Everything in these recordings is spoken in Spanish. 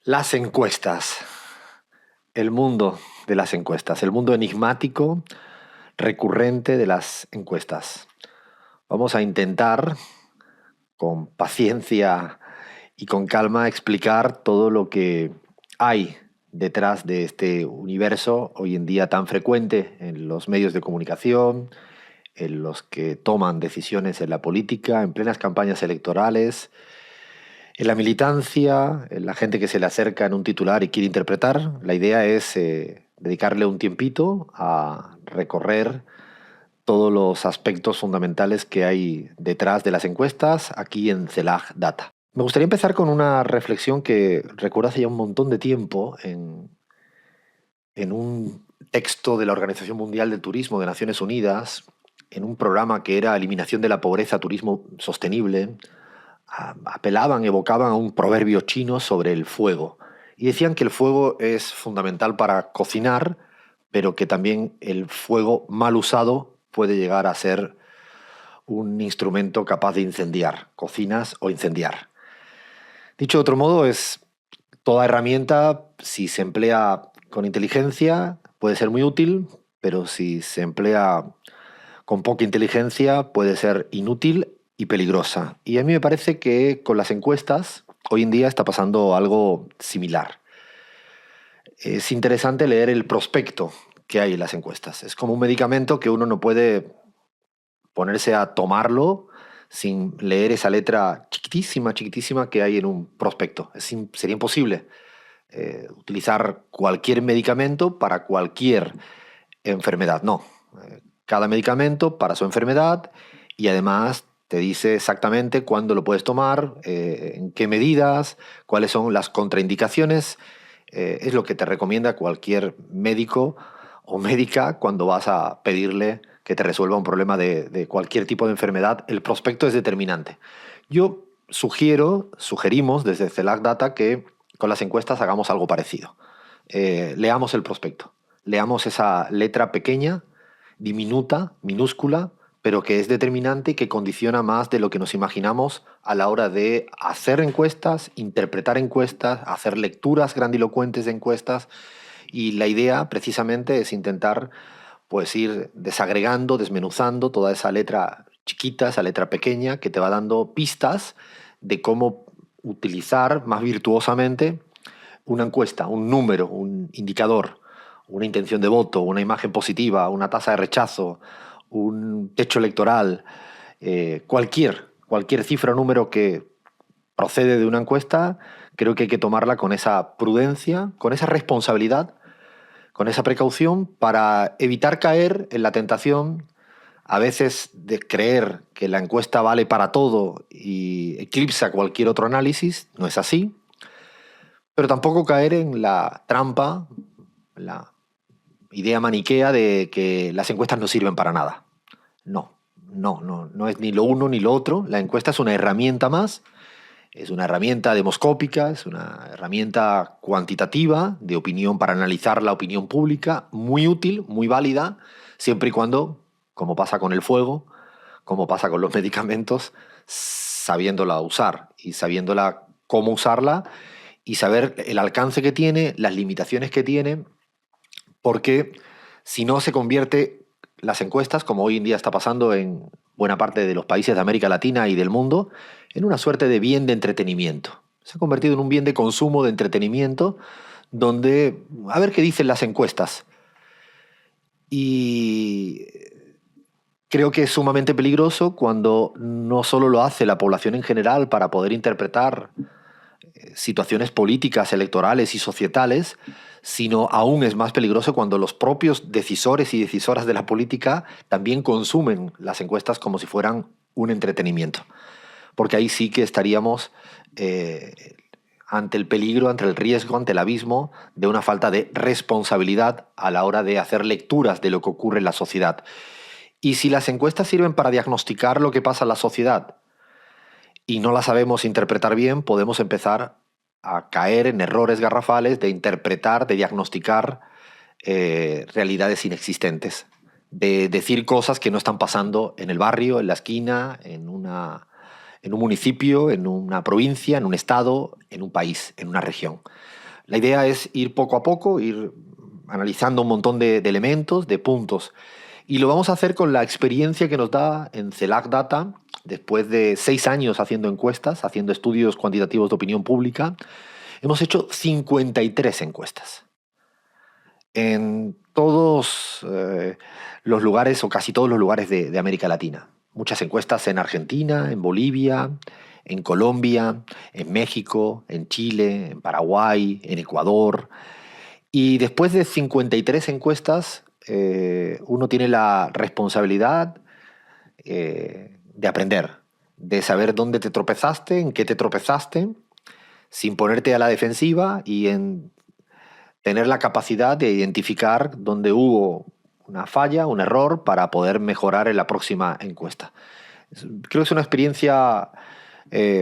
Las encuestas, el mundo de las encuestas, el mundo enigmático, recurrente de las encuestas. Vamos a intentar, con paciencia y con calma, explicar todo lo que hay detrás de este universo hoy en día tan frecuente en los medios de comunicación, en los que toman decisiones en la política, en plenas campañas electorales, en la militancia, en la gente que se le acerca en un titular y quiere interpretar. La idea es dedicarle un tiempito a recorrer todos los aspectos fundamentales que hay detrás de las encuestas aquí en CELAG Data. Me gustaría empezar con una reflexión que recuerdo hace ya un montón de tiempo en un texto de la Organización Mundial del Turismo de Naciones Unidas, en un programa que era Eliminación de la Pobreza, Turismo Sostenible. Apelaban, evocaban a un proverbio chino sobre el fuego y decían que el fuego es fundamental para cocinar, pero que también el fuego mal usado puede llegar a ser un instrumento capaz de incendiar cocinas o incendiar. Dicho de otro modo, es toda herramienta, si se emplea con inteligencia, puede ser muy útil, pero si se emplea con poca inteligencia puede ser inútil y peligrosa. Y a mí me parece que con las encuestas hoy en día está pasando algo similar. Es interesante leer el prospecto que hay en las encuestas. Es como un medicamento que uno no puede ponerse a tomarlo sin leer esa letra chiquitísima, chiquitísima que hay en un prospecto. Sería imposible utilizar cualquier medicamento para cualquier enfermedad. No. Cada medicamento para su enfermedad y además te dice exactamente cuándo lo puedes tomar, en qué medidas, cuáles son las contraindicaciones. Es lo que te recomienda cualquier médico o médica cuando vas a pedirle que te resuelva un problema de cualquier tipo de enfermedad. El prospecto es determinante. Yo sugerimos desde CELAC Data que con las encuestas hagamos algo parecido. Leamos el prospecto, leamos esa letra pequeña, diminuta, minúscula, pero que es determinante y que condiciona más de lo que nos imaginamos a la hora de hacer encuestas, interpretar encuestas, hacer lecturas grandilocuentes de encuestas. Y la idea precisamente es intentar pues ir desagregando, desmenuzando toda esa letra chiquita, esa letra pequeña que te va dando pistas de cómo utilizar más virtuosamente una encuesta, un número, un indicador, una intención de voto, una imagen positiva, una tasa de rechazo, un techo electoral, cualquier cifra o número que procede de una encuesta, creo que hay que tomarla con esa prudencia, con esa responsabilidad, con esa precaución para evitar caer en la tentación a veces de creer que la encuesta vale para todo y eclipsa cualquier otro análisis. No es así, pero tampoco caer en la trampa, la idea maniquea de que las encuestas no sirven para nada. No, no es ni lo uno ni lo otro. La encuesta es una herramienta más, es una herramienta demoscópica, es una herramienta cuantitativa de opinión para analizar la opinión pública, muy útil, muy válida, siempre y cuando, como pasa con el fuego, como pasa con los medicamentos, sabiéndola usar y sabiéndola cómo usarla y saber el alcance que tiene, las limitaciones que tiene, porque si no se convierte las encuestas, como hoy en día está pasando en buena parte de los países de América Latina y del mundo, en una suerte de bien de entretenimiento. Se ha convertido en un bien de consumo, de entretenimiento, donde a ver qué dicen las encuestas. Y creo que es sumamente peligroso cuando no solo lo hace la población en general para poder interpretar situaciones políticas, electorales y societales, sino aún es más peligroso cuando los propios decisores y decisoras de la política también consumen las encuestas como si fueran un entretenimiento. Porque ahí sí que estaríamos ante el peligro, ante el riesgo, ante el abismo de una falta de responsabilidad a la hora de hacer lecturas de lo que ocurre en la sociedad. Y si las encuestas sirven para diagnosticar lo que pasa en la sociedad y no la sabemos interpretar bien, podemos empezar a caer en errores garrafales de interpretar, de diagnosticar realidades inexistentes, de decir cosas que no están pasando en el barrio, en la esquina, en un municipio, en una provincia, en un estado, en un país, en una región. La idea es ir poco a poco, ir analizando un montón de elementos, de puntos. Y lo vamos a hacer con la experiencia que nos da en CELAC Data, después de 6 años haciendo encuestas, haciendo estudios cuantitativos de opinión pública. Hemos hecho 53 encuestas en todos los lugares o casi todos los lugares de América Latina. Muchas encuestas en Argentina, en Bolivia, en Colombia, en México, en Chile, en Paraguay, en Ecuador. Y después de 53 encuestas, uno tiene la responsabilidad de aprender, de saber dónde te tropezaste, en qué te tropezaste, sin ponerte a la defensiva y en tener la capacidad de identificar dónde hubo una falla, un error, para poder mejorar en la próxima encuesta. Creo que es una experiencia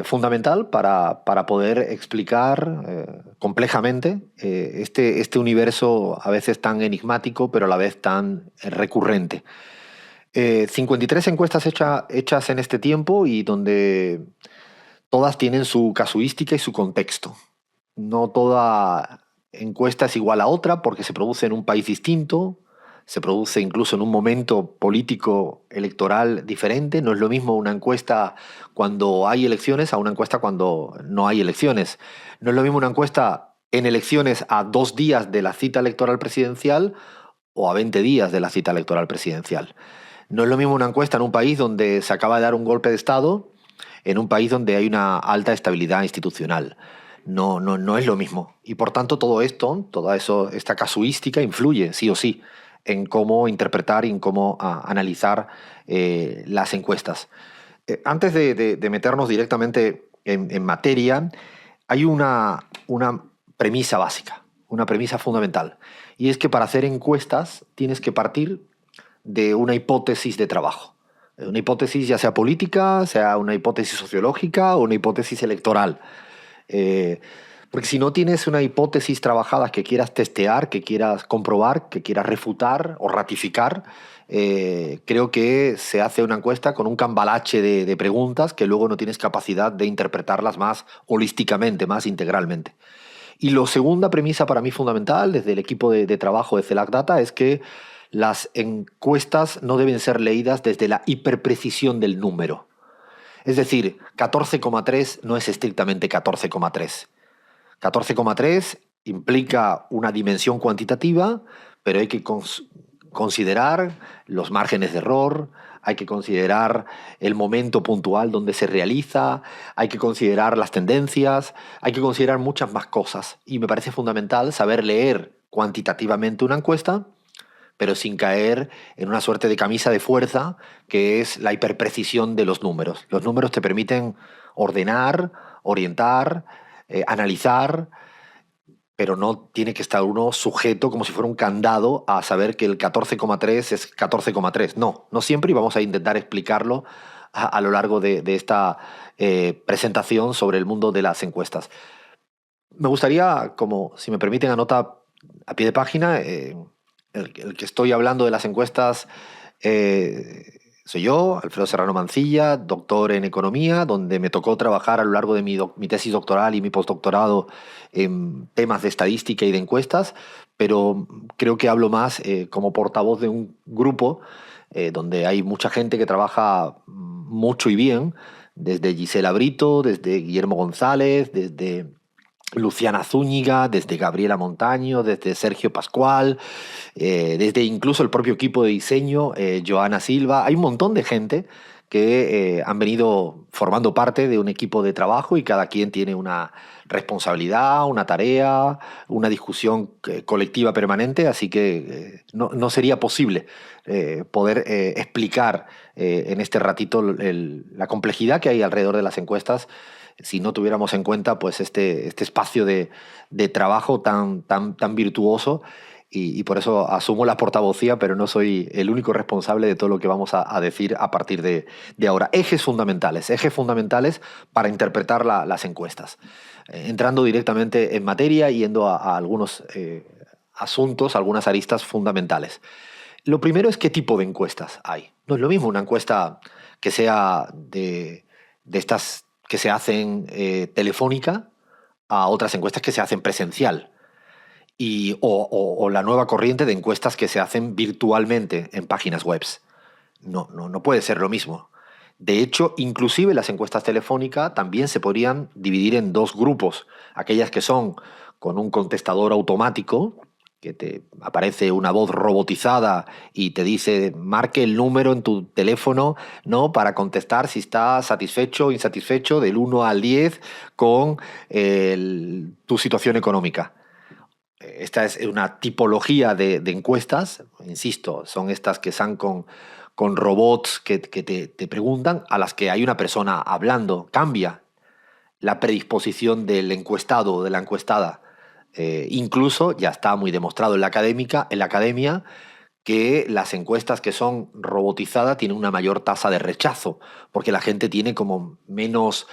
fundamental para poder explicar complejamente este universo a veces tan enigmático, pero a la vez tan recurrente. 53 encuestas hechas en este tiempo y donde todas tienen su casuística y su contexto. No toda encuesta es igual a otra porque se produce en un país distinto, se produce incluso en un momento político electoral diferente. No es lo mismo una encuesta cuando hay elecciones a una encuesta cuando no hay elecciones. No es lo mismo una encuesta en elecciones a 2 días de la cita electoral presidencial o a 20 días de la cita electoral presidencial. No es lo mismo una encuesta en un país donde se acaba de dar un golpe de Estado, en un país donde hay una alta estabilidad institucional. No es lo mismo. Y por tanto todo esto, esta casuística influye, sí o sí, en cómo interpretar y en cómo analizar las encuestas. Antes de meternos directamente en materia, hay una premisa básica, una premisa fundamental. Y es que para hacer encuestas tienes que partir de una hipótesis de trabajo. Una hipótesis ya sea política, sea una hipótesis sociológica o una hipótesis electoral. Eh, Porque si no tienes una hipótesis trabajada que quieras testear, que quieras comprobar, que quieras refutar o ratificar, creo que se hace una encuesta con un cambalache de preguntas que luego no tienes capacidad de interpretarlas más holísticamente, más integralmente. Y la segunda premisa para mí fundamental desde el equipo de trabajo de CELAC Data es que las encuestas no deben ser leídas desde la hiperprecisión del número. Es decir, 14,3 no es estrictamente 14,3. 14,3 implica una dimensión cuantitativa, pero hay que considerar los márgenes de error, hay que considerar el momento puntual donde se realiza, hay que considerar las tendencias, hay que considerar muchas más cosas. Y me parece fundamental saber leer cuantitativamente una encuesta, pero sin caer en una suerte de camisa de fuerza que es la hiperprecisión de los números. Los números te permiten ordenar, orientar, analizar, pero no tiene que estar uno sujeto como si fuera un candado a saber que el 14,3 es 14,3. No, no siempre, y vamos a intentar explicarlo a lo largo de esta presentación sobre el mundo de las encuestas. Me gustaría, como si me permiten, anota a pie de página, el que estoy hablando de las encuestas soy yo, Alfredo Serrano Mancilla, doctor en economía, donde me tocó trabajar a lo largo de mi tesis doctoral y mi postdoctorado en temas de estadística y de encuestas, pero creo que hablo más como portavoz de un grupo donde hay mucha gente que trabaja mucho y bien, desde Gisela Brito, desde Guillermo González, desde Luciana Zúñiga, desde Gabriela Montaño, desde Sergio Pascual, desde incluso el propio equipo de diseño, Joana Silva. Hay un montón de gente que han venido formando parte de un equipo de trabajo y cada quien tiene una responsabilidad, una tarea, una discusión colectiva permanente, así que no sería posible poder explicar en este ratito la complejidad que hay alrededor de las encuestas si no tuviéramos en cuenta pues este espacio de trabajo tan virtuoso y por eso asumo la portavocía, pero no soy el único responsable de todo lo que vamos a decir a partir de ahora. Ejes fundamentales para interpretar las encuestas. Entrando directamente en materia y yendo a algunos asuntos, algunas aristas fundamentales. Lo primero es qué tipo de encuestas hay. No es lo mismo una encuesta que sea de estas que se hacen telefónica a otras encuestas que se hacen presencial. O la nueva corriente de encuestas que se hacen virtualmente en páginas web. No puede ser lo mismo. De hecho, inclusive las encuestas telefónicas también se podrían dividir en dos grupos. Aquellas que son con un contestador automático, que te aparece una voz robotizada y te dice, marque el número en tu teléfono, ¿no?, para contestar si estás satisfecho o insatisfecho del 1 al 10 con tu situación económica. Esta es una tipología de encuestas, insisto, son estas que están con robots que te preguntan, a las que hay una persona hablando. Cambia la predisposición del encuestado o de la encuestada. Incluso ya está muy demostrado en la academia que las encuestas que son robotizadas tienen una mayor tasa de rechazo, porque la gente tiene como menos...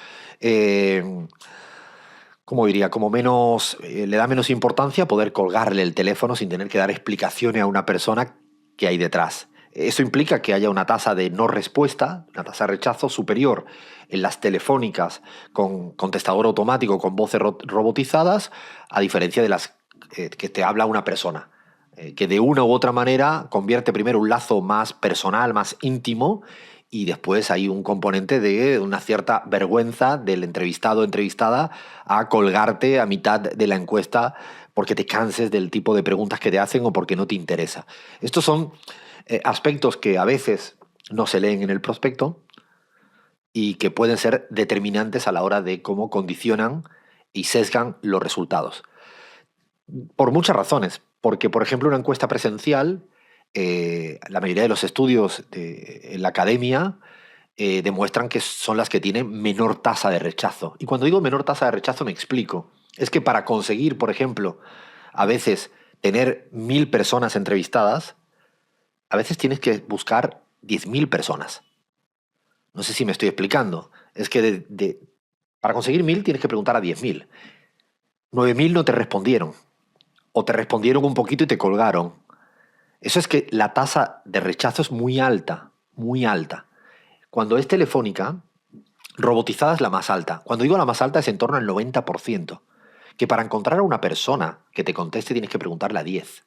¿cómo diría? Como menos, le da menos importancia poder colgarle el teléfono sin tener que dar explicaciones a una persona que hay detrás. Eso implica que haya una tasa de no respuesta, una tasa de rechazo superior en las telefónicas con contestador automático, con voces robotizadas, a diferencia de las que te habla una persona, que de una u otra manera convierte primero un lazo más personal, más íntimo, y después hay un componente de una cierta vergüenza del entrevistado o entrevistada a colgarte a mitad de la encuesta porque te canses del tipo de preguntas que te hacen o porque no te interesa. Estos son aspectos que a veces no se leen en el prospecto y que pueden ser determinantes a la hora de cómo condicionan y sesgan los resultados. Por muchas razones. Porque, por ejemplo, una encuesta presencial, la mayoría de los estudios en la academia demuestran que son las que tienen menor tasa de rechazo. Y cuando digo menor tasa de rechazo me explico. Es que para conseguir, por ejemplo, a veces tener 1000 personas entrevistadas, a veces tienes que buscar 10.000 personas. No sé si me estoy explicando. Es que para conseguir 1000 tienes que preguntar a 10.000. 9.000 no te respondieron. O te respondieron un poquito y te colgaron. Eso es que la tasa de rechazo es muy alta, muy alta. Cuando es telefónica, robotizada es la más alta. Cuando digo la más alta es en torno al 90%. Que para encontrar a una persona que te conteste tienes que preguntarle a 10.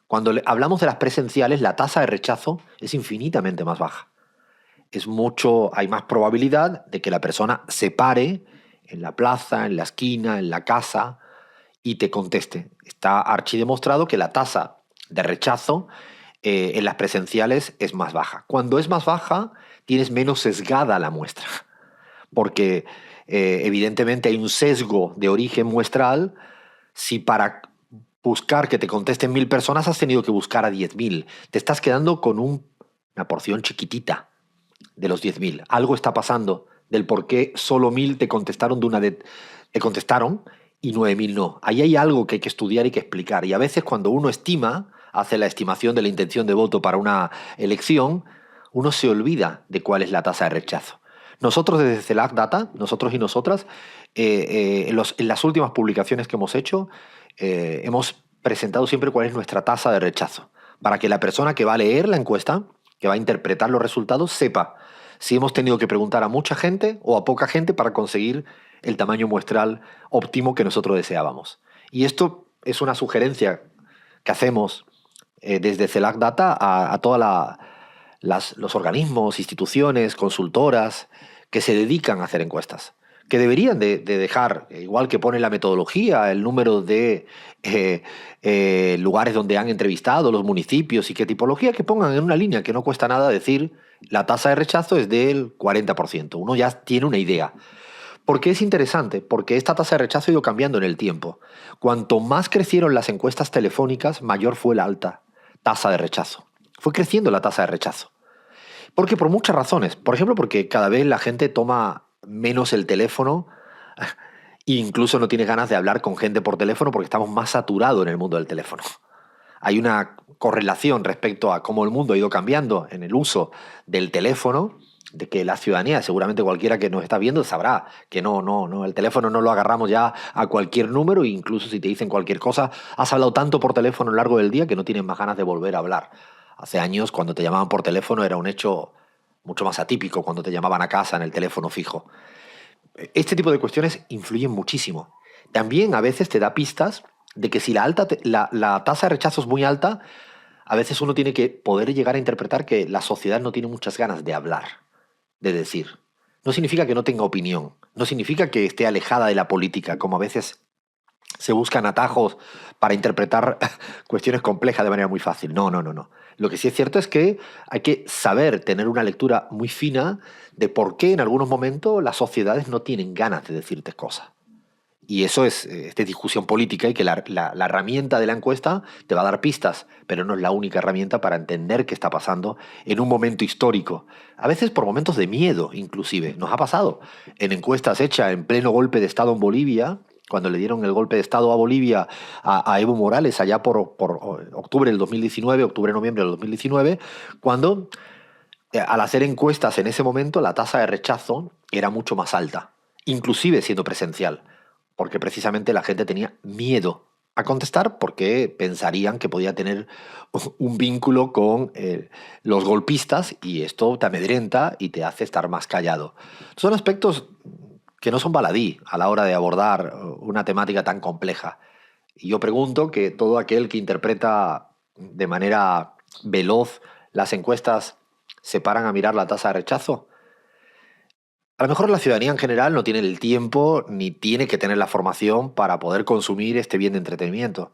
Cuando hablamos de las presenciales, la tasa de rechazo es infinitamente más baja. Hay más probabilidad de que la persona se pare en la plaza, en la esquina, en la casa y te conteste. Está archidemostrado que la tasa de rechazo en las presenciales es más baja. Cuando es más baja, tienes menos sesgada la muestra, porque evidentemente hay un sesgo de origen muestral si para buscar que te contesten 1000 personas has tenido que buscar a 10.000. Te estás quedando con una porción chiquitita de los 10.000. Algo está pasando del por qué solo 1000 te contestaron te contestaron y 9.000 no. Ahí hay algo que hay que estudiar y que explicar. Y a veces cuando uno hace la estimación de la intención de voto para una elección, uno se olvida de cuál es la tasa de rechazo. Nosotros desde CELAC Data, nosotros y nosotras, en las últimas publicaciones que hemos hecho, hemos presentado siempre cuál es nuestra tasa de rechazo, para que la persona que va a leer la encuesta, que va a interpretar los resultados, sepa si hemos tenido que preguntar a mucha gente o a poca gente para conseguir el tamaño muestral óptimo que nosotros deseábamos. Y esto es una sugerencia que hacemos desde CELAC Data a todos los organismos, instituciones, consultoras que se dedican a hacer encuestas, que deberían de dejar, igual que pone la metodología, el número de lugares donde han entrevistado, los municipios y qué tipología, que pongan en una línea que no cuesta nada decir la tasa de rechazo es del 40%. Uno ya tiene una idea. ¿Por qué es interesante? Porque esta tasa de rechazo ha ido cambiando en el tiempo. Cuanto más crecieron las encuestas telefónicas, mayor fue la alta tasa de rechazo. Fue creciendo la tasa de rechazo. Porque por muchas razones. Por ejemplo, porque cada vez la gente toma menos el teléfono e incluso no tiene ganas de hablar con gente por teléfono porque estamos más saturados en el mundo del teléfono. Hay una correlación respecto a cómo el mundo ha ido cambiando en el uso del teléfono, de que la ciudadanía, seguramente cualquiera que nos está viendo sabrá que no, el teléfono no lo agarramos ya a cualquier número e incluso si te dicen cualquier cosa, has hablado tanto por teléfono a lo largo del día que no tienes más ganas de volver a hablar. Hace años, cuando te llamaban por teléfono, era un hecho mucho más atípico cuando te llamaban a casa en el teléfono fijo. Este tipo de cuestiones influyen muchísimo. También a veces te da pistas de que si la tasa de rechazo es muy alta, a veces uno tiene que poder llegar a interpretar que la sociedad no tiene muchas ganas de hablar, de decir. No significa que no tenga opinión, no significa que esté alejada de la política, como a veces se buscan atajos para interpretar cuestiones complejas de manera muy fácil. No, no, no, no. Lo que sí es cierto es que hay que saber tener una lectura muy fina de por qué en algunos momentos las sociedades no tienen ganas de decirte cosas. Y eso es de discusión política y que la herramienta de la encuesta te va a dar pistas, pero no es la única herramienta para entender qué está pasando en un momento histórico. A veces por momentos de miedo, inclusive. Nos ha pasado en encuestas hechas en pleno golpe de Estado en Bolivia, cuando le dieron el golpe de Estado a Bolivia a Evo Morales allá por octubre del 2019, octubre-noviembre del 2019, cuando al hacer encuestas en ese momento la tasa de rechazo era mucho más alta, inclusive siendo presencial, porque precisamente la gente tenía miedo a contestar porque pensarían que podía tener un vínculo con los golpistas y esto te amedrenta y te hace estar más callado. Son aspectos que no son baladí a la hora de abordar una temática tan compleja. Y yo pregunto que todo aquel que interpreta de manera veloz las encuestas se paran a mirar la tasa de rechazo. A lo mejor la ciudadanía en general no tiene el tiempo ni tiene que tener la formación para poder consumir este bien de entretenimiento.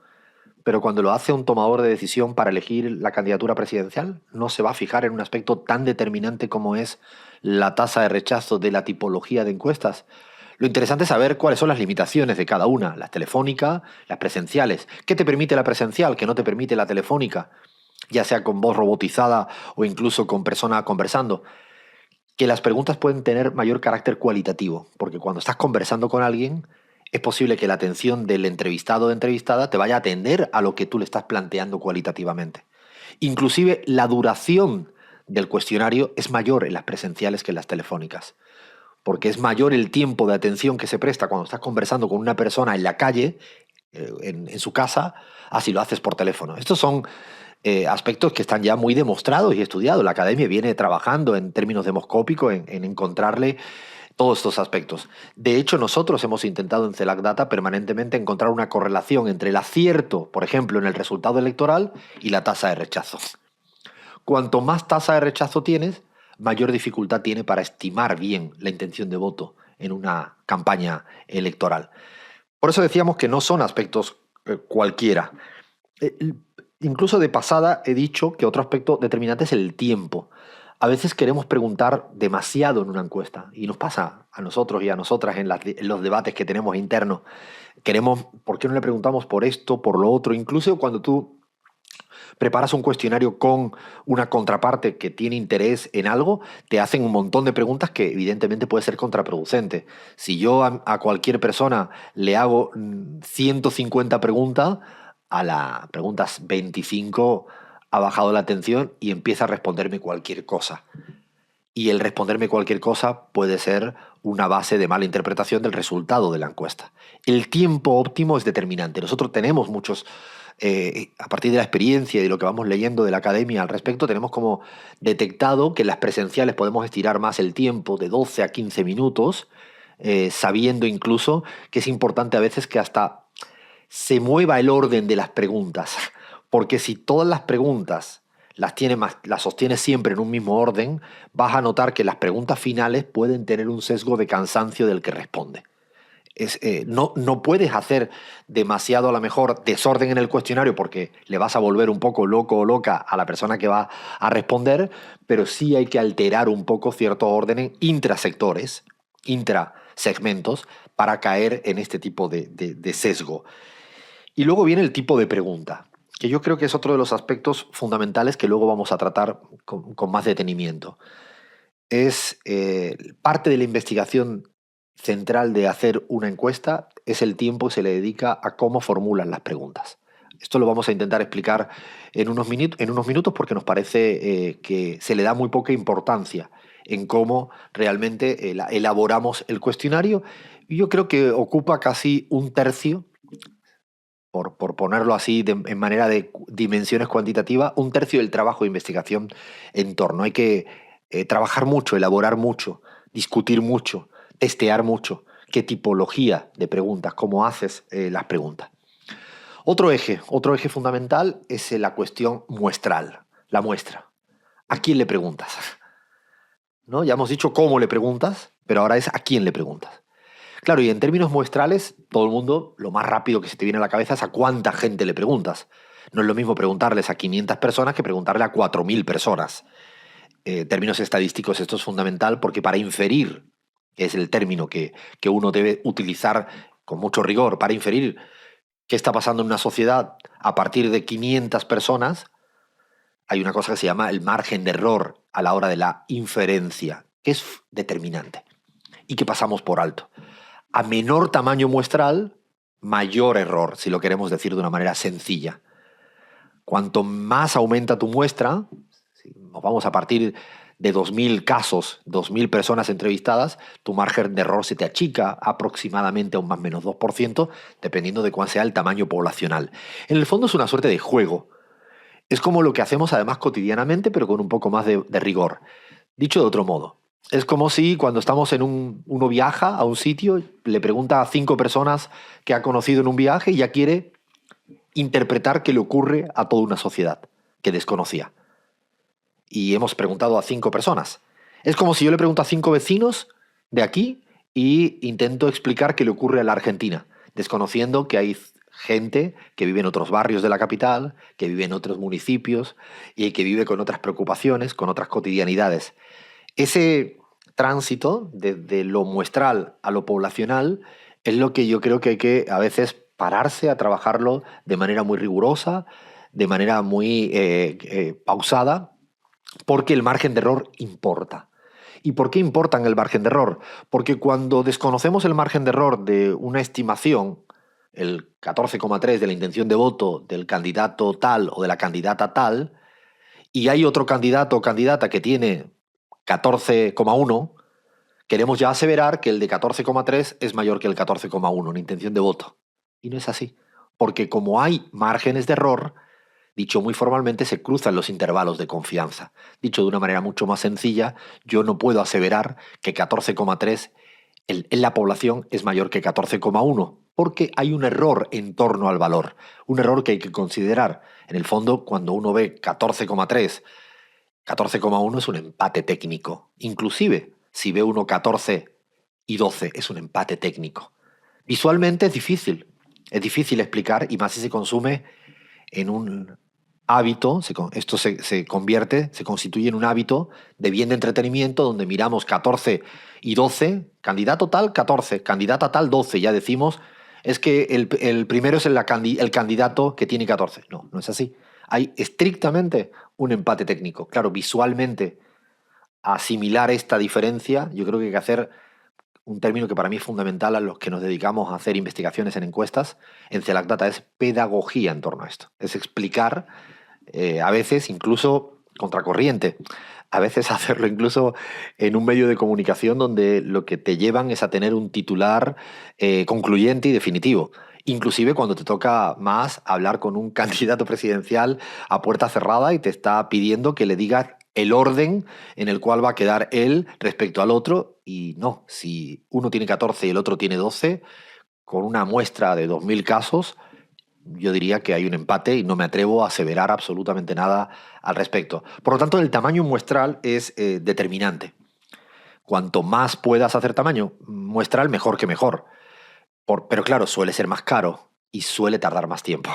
Pero cuando lo hace un tomador de decisión para elegir la candidatura presidencial, no se va a fijar en un aspecto tan determinante como es la tasa de rechazo de la tipología de encuestas. Lo interesante es saber cuáles son las limitaciones de cada una, las telefónicas, las presenciales. ¿Qué te permite la presencial? ¿Qué no te permite la telefónica? Ya sea con voz robotizada o incluso con persona conversando. Que las preguntas pueden tener mayor carácter cualitativo, porque cuando estás conversando con alguien, es posible que la atención del entrevistado o entrevistada te vaya a atender a lo que tú le estás planteando cualitativamente. Inclusive la duración del cuestionario es mayor en las presenciales que en las telefónicas, porque es mayor el tiempo de atención que se presta cuando estás conversando con una persona en la calle, en su casa, a si lo haces por teléfono. Estos son aspectos que están ya muy demostrados y estudiados. La academia viene trabajando en términos demoscópicos en encontrarle todos estos aspectos. De hecho, nosotros hemos intentado en CELAC Data permanentemente encontrar una correlación entre el acierto, por ejemplo, en el resultado electoral y la tasa de rechazo. Cuanto más tasa de rechazo tienes, mayor dificultad tiene para estimar bien la intención de voto en una campaña electoral. Por eso decíamos que no son aspectos cualquiera. Eh, Incluso de pasada he dicho que otro aspecto determinante es el tiempo. A veces queremos preguntar demasiado en una encuesta y nos pasa a nosotros y a nosotras en los debates que tenemos internos. Queremos, ¿por qué no le preguntamos por esto, por lo otro? Incluso cuando tú preparas un cuestionario con una contraparte que tiene interés en algo, te hacen un montón de preguntas que evidentemente puede ser contraproducente. Si yo a cualquier persona le hago 150 preguntas, a las preguntas 25 ha bajado la atención y empieza a responderme cualquier cosa. Y el responderme cualquier cosa puede ser una base de mala interpretación del resultado de la encuesta. El tiempo óptimo es determinante. Nosotros tenemos muchos, a partir de la experiencia y de lo que vamos leyendo de la academia al respecto, tenemos como detectado que en las presenciales podemos estirar más el tiempo de 12 a 15 minutos, sabiendo incluso que es importante a veces que hasta se mueva el orden de las preguntas. Porque si todas las preguntas las sostienes siempre en un mismo orden, vas a notar que las preguntas finales pueden tener un sesgo de cansancio del que responde. No puedes hacer demasiado, a lo mejor, desorden en el cuestionario porque le vas a volver un poco loco o loca a la persona que va a responder, pero sí hay que alterar un poco ciertos órdenes intrasectores, intrasegmentos, para caer en este tipo de sesgo. Y luego viene el tipo de pregunta, que yo creo que es otro de los aspectos fundamentales que luego vamos a tratar con más detenimiento. Es parte de la investigación central de hacer una encuesta es el tiempo que se le dedica a cómo formulan las preguntas. Esto lo vamos a intentar explicar en unos minutos porque nos parece que se le da muy poca importancia en cómo realmente elaboramos el cuestionario. Y yo creo que ocupa casi un tercio, por ponerlo así en manera de dimensiones cuantitativas, un tercio del trabajo de investigación en torno. Hay que trabajar mucho, elaborar mucho, discutir mucho, testear mucho. ¿Qué tipología de preguntas? ¿Cómo haces las preguntas? Otro eje fundamental es la cuestión muestral, la muestra. ¿A quién le preguntas? ¿No? Ya hemos dicho cómo le preguntas, pero ahora es a quién le preguntas. Claro, y en términos muestrales, todo el mundo, lo más rápido que se te viene a la cabeza es a cuánta gente le preguntas. No es lo mismo preguntarles a 500 personas que preguntarle a 4.000 personas. En términos estadísticos esto es fundamental porque para inferir, que es el término que uno debe utilizar con mucho rigor, para inferir qué está pasando en una sociedad a partir de 500 personas, hay una cosa que se llama el margen de error a la hora de la inferencia, que es determinante y que pasamos por alto. A menor tamaño muestral, mayor error, si lo queremos decir de una manera sencilla. Cuanto más aumenta tu muestra, si nos vamos a partir de 2.000 casos, 2.000 personas entrevistadas, tu margen de error se te achica aproximadamente a un más o menos 2%, dependiendo de cuál sea el tamaño poblacional. En el fondo es una suerte de juego. Es como lo que hacemos además cotidianamente, pero con un poco más de rigor. Dicho de otro modo, es como si cuando estamos uno viaja a un sitio, le pregunta a 5 personas que ha conocido en un viaje y ya quiere interpretar qué le ocurre a toda una sociedad que desconocía. Y hemos preguntado a 5 personas. Es como si yo le pregunto a 5 vecinos de aquí y intento explicar qué le ocurre a la Argentina, desconociendo que hay gente que vive en otros barrios de la capital, que vive en otros municipios y que vive con otras preocupaciones, con otras cotidianidades. Ese tránsito de lo muestral a lo poblacional es lo que yo creo que hay que a veces pararse a trabajarlo de manera muy rigurosa, de manera muy pausada, porque el margen de error importa. ¿Y por qué importa el margen de error? Porque cuando desconocemos el margen de error de una estimación, el 14,3 de la intención de voto del candidato tal o de la candidata tal, y hay otro candidato o candidata que tiene 14,1, queremos ya aseverar que el de 14,3 es mayor que el 14,1 en intención de voto. Y no es así. Porque como hay márgenes de error, dicho muy formalmente, se cruzan los intervalos de confianza. Dicho de una manera mucho más sencilla, yo no puedo aseverar que 14,3 en la población es mayor que 14,1, porque hay un error en torno al valor, un error que hay que considerar. En el fondo, cuando uno ve 14,3, 14,1 es un empate técnico. Inclusive, si ve uno 14 y 12, es un empate técnico. Visualmente es difícil explicar y más si se consume en un hábito, esto se convierte, se constituye en un hábito de bien de entretenimiento donde miramos 14 y 12, candidato tal 14, candidata tal 12, ya decimos, es que el primero es el candidato que tiene 14. No, no es así. Hay estrictamente un empate técnico. Claro, visualmente asimilar esta diferencia, yo creo que hay que hacer un término que para mí es fundamental a los que nos dedicamos a hacer investigaciones en encuestas, en CELAC Data, es pedagogía en torno a esto. Es explicar, a veces incluso contracorriente, a veces hacerlo incluso en un medio de comunicación donde lo que te llevan es a tener un titular concluyente y definitivo. Inclusive cuando te toca más hablar con un candidato presidencial a puerta cerrada y te está pidiendo que le digas el orden en el cual va a quedar él respecto al otro. Y no, si uno tiene 14 y el otro tiene 12, con una muestra de 2.000 casos, yo diría que hay un empate y no me atrevo a aseverar absolutamente nada al respecto. Por lo tanto, el tamaño muestral es determinante. Cuanto más puedas hacer tamaño muestral, mejor que mejor. Pero claro, suele ser más caro y suele tardar más tiempo.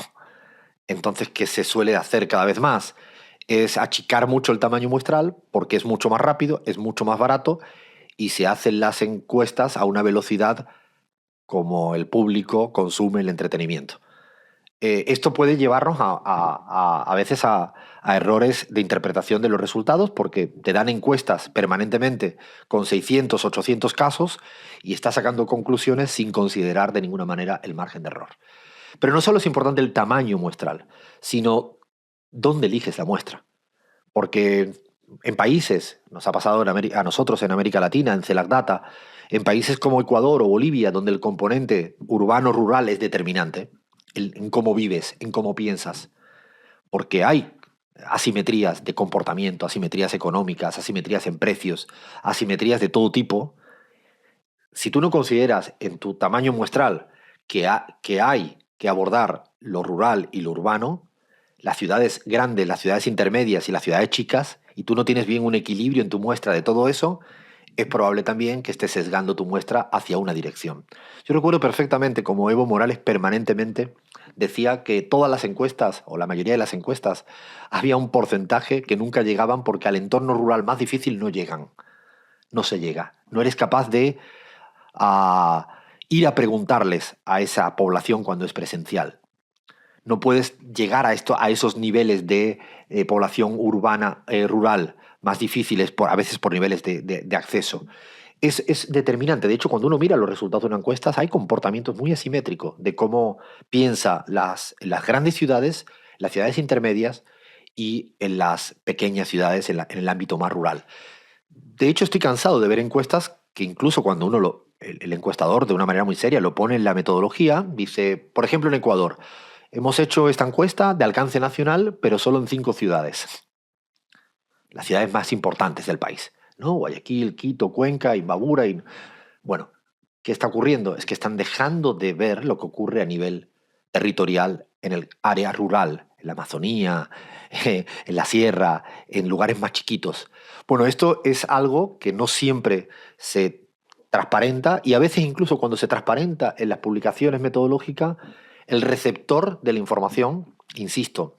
Entonces, ¿qué se suele hacer cada vez más? Es achicar mucho el tamaño muestral porque es mucho más rápido, es mucho más barato y se hacen las encuestas a una velocidad como el público consume el entretenimiento. Esto puede llevarnos a veces a errores de interpretación de los resultados porque te dan encuestas permanentemente con 600, 800 casos y estás sacando conclusiones sin considerar de ninguna manera el margen de error. Pero no solo es importante el tamaño muestral, sino dónde eliges la muestra. Porque en países, nos ha pasado a nosotros en América Latina, en CELAC Data, en países como Ecuador o Bolivia, donde el componente urbano-rural es determinante, en cómo vives, en cómo piensas. Porque hay asimetrías de comportamiento, asimetrías económicas, asimetrías en precios, asimetrías de todo tipo, si tú no consideras en tu tamaño muestral que hay que abordar lo rural y lo urbano, las ciudades grandes, las ciudades intermedias y las ciudades chicas, y tú no tienes bien un equilibrio en tu muestra de todo eso, es probable también que estés sesgando tu muestra hacia una dirección. Yo recuerdo perfectamente como Evo Morales permanentemente decía que todas las encuestas, o la mayoría de las encuestas, había un porcentaje que nunca llegaban porque al entorno rural más difícil no llegan. No se llega. No eres capaz de ir a preguntarles a esa población cuando es presencial. No puedes llegar a esos niveles de población urbana, rural, más difíciles, a veces por niveles de acceso. Es determinante. De hecho, cuando uno mira los resultados de una encuesta, hay comportamientos muy asimétricos de cómo piensa las grandes ciudades, las ciudades intermedias y en las pequeñas ciudades, en el ámbito más rural. De hecho, estoy cansado de ver encuestas que incluso cuando el encuestador de una manera muy seria lo pone en la metodología, dice, por ejemplo, en Ecuador, hemos hecho esta encuesta de alcance nacional, pero solo en 5 ciudades, las ciudades más importantes del país, ¿no? Guayaquil, Quito, Cuenca, Imbabura. Bueno, ¿qué está ocurriendo? Es que están dejando de ver lo que ocurre a nivel territorial en el área rural, en la Amazonía, en la sierra, en lugares más chiquitos. Bueno, esto es algo que no siempre se transparenta y a veces incluso cuando se transparenta en las publicaciones metodológicas, el receptor de la información, insisto,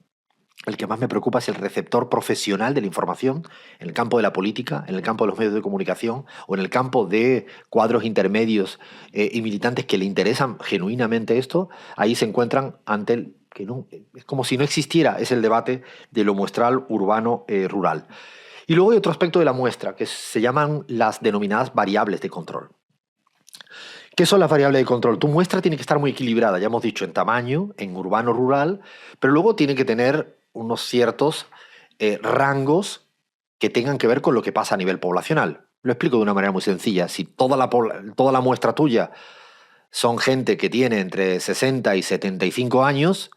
el que más me preocupa es el receptor profesional de la información en el campo de la política, en el campo de los medios de comunicación o en el campo de cuadros intermedios y militantes que le interesan genuinamente esto, ahí se encuentran ante el que no, es como si no existiera, es el debate de lo muestral urbano rural. Y luego hay otro aspecto de la muestra que se llaman las denominadas variables de control. ¿Qué son las variables de control? Tu muestra tiene que estar muy equilibrada, ya hemos dicho, en tamaño, en urbano, rural, pero luego tiene que tener unos ciertos rangos que tengan que ver con lo que pasa a nivel poblacional. Lo explico de una manera muy sencilla. Si toda la muestra tuya son gente que tiene entre 60 y 75 años,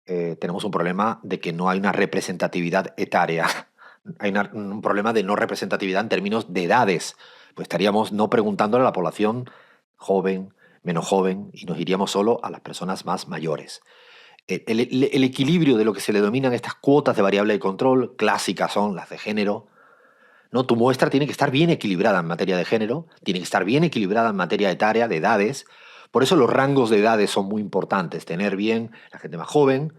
tenemos un problema de que no hay una representatividad etaria. Hay un problema de no representatividad en términos de edades. Pues estaríamos no preguntándole a la población joven, menos joven, y nos iríamos solo a las personas más mayores. El equilibrio de lo que se le dominan estas cuotas de variable de control clásicas son las de género, ¿no? Tu muestra tiene que estar bien equilibrada en materia de género, tiene que estar bien equilibrada en materia etaria, de edades. Por eso los rangos de edades son muy importantes. Tener bien la gente más joven,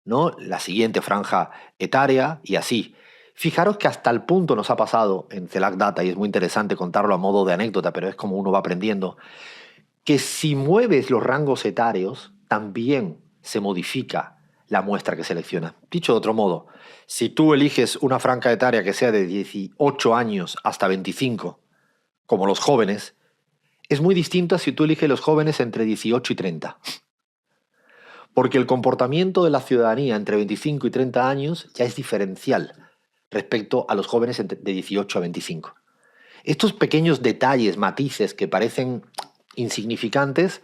¿no? La siguiente franja etaria y así. Fijaros que hasta el punto nos ha pasado en CELAC Data, y es muy interesante contarlo a modo de anécdota, pero es como uno va aprendiendo, que si mueves los rangos etarios, también se modifica la muestra que selecciona. Dicho de otro modo, si tú eliges una franja etaria que sea de 18 años hasta 25, como los jóvenes, es muy distinta si tú eliges los jóvenes entre 18 y 30. Porque el comportamiento de la ciudadanía entre 25 y 30 años ya es diferencial respecto a los jóvenes de 18 a 25. Estos pequeños detalles, matices que parecen insignificantes,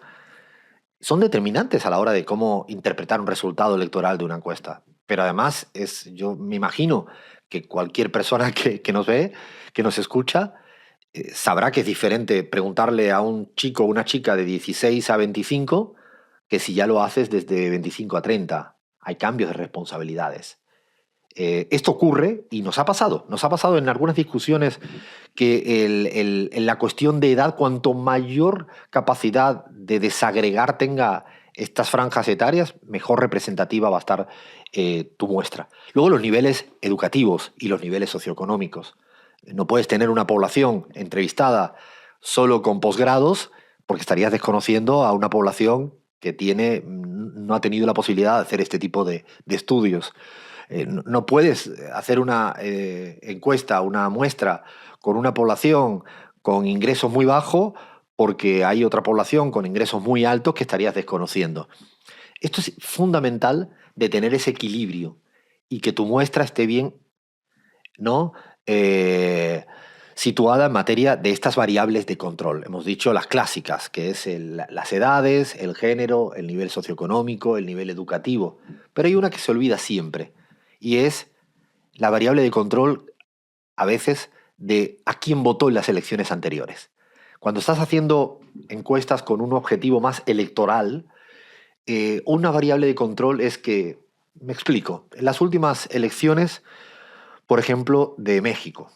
son determinantes a la hora de cómo interpretar un resultado electoral de una encuesta. Pero además, yo me imagino que cualquier persona que nos ve, que nos escucha, sabrá que es diferente preguntarle a un chico o una chica de 16 a 25 que si ya lo haces desde 25 a 30. Hay cambios de responsabilidades. Esto ocurre y nos ha pasado en algunas discusiones que en la cuestión de edad, cuanto mayor capacidad de desagregar tenga estas franjas etarias, mejor representativa va a estar tu muestra. Luego los niveles educativos y los niveles socioeconómicos. No puedes tener una población entrevistada solo con posgrados porque estarías desconociendo a una población que no ha tenido la posibilidad de hacer este tipo de estudios. No puedes hacer una encuesta, una muestra con una población con ingresos muy bajos porque hay otra población con ingresos muy altos que estarías desconociendo. Esto es fundamental de tener ese equilibrio y que tu muestra esté bien, ¿no? Situada en materia de estas variables de control. Hemos dicho las clásicas, que es las edades, el género, el nivel socioeconómico, el nivel educativo. Pero hay una que se olvida siempre, y es la variable de control a veces de a quién votó en las elecciones anteriores. Cuando estás haciendo encuestas con un objetivo más electoral, una variable de control es que, me explico, en las últimas elecciones, por ejemplo, de México,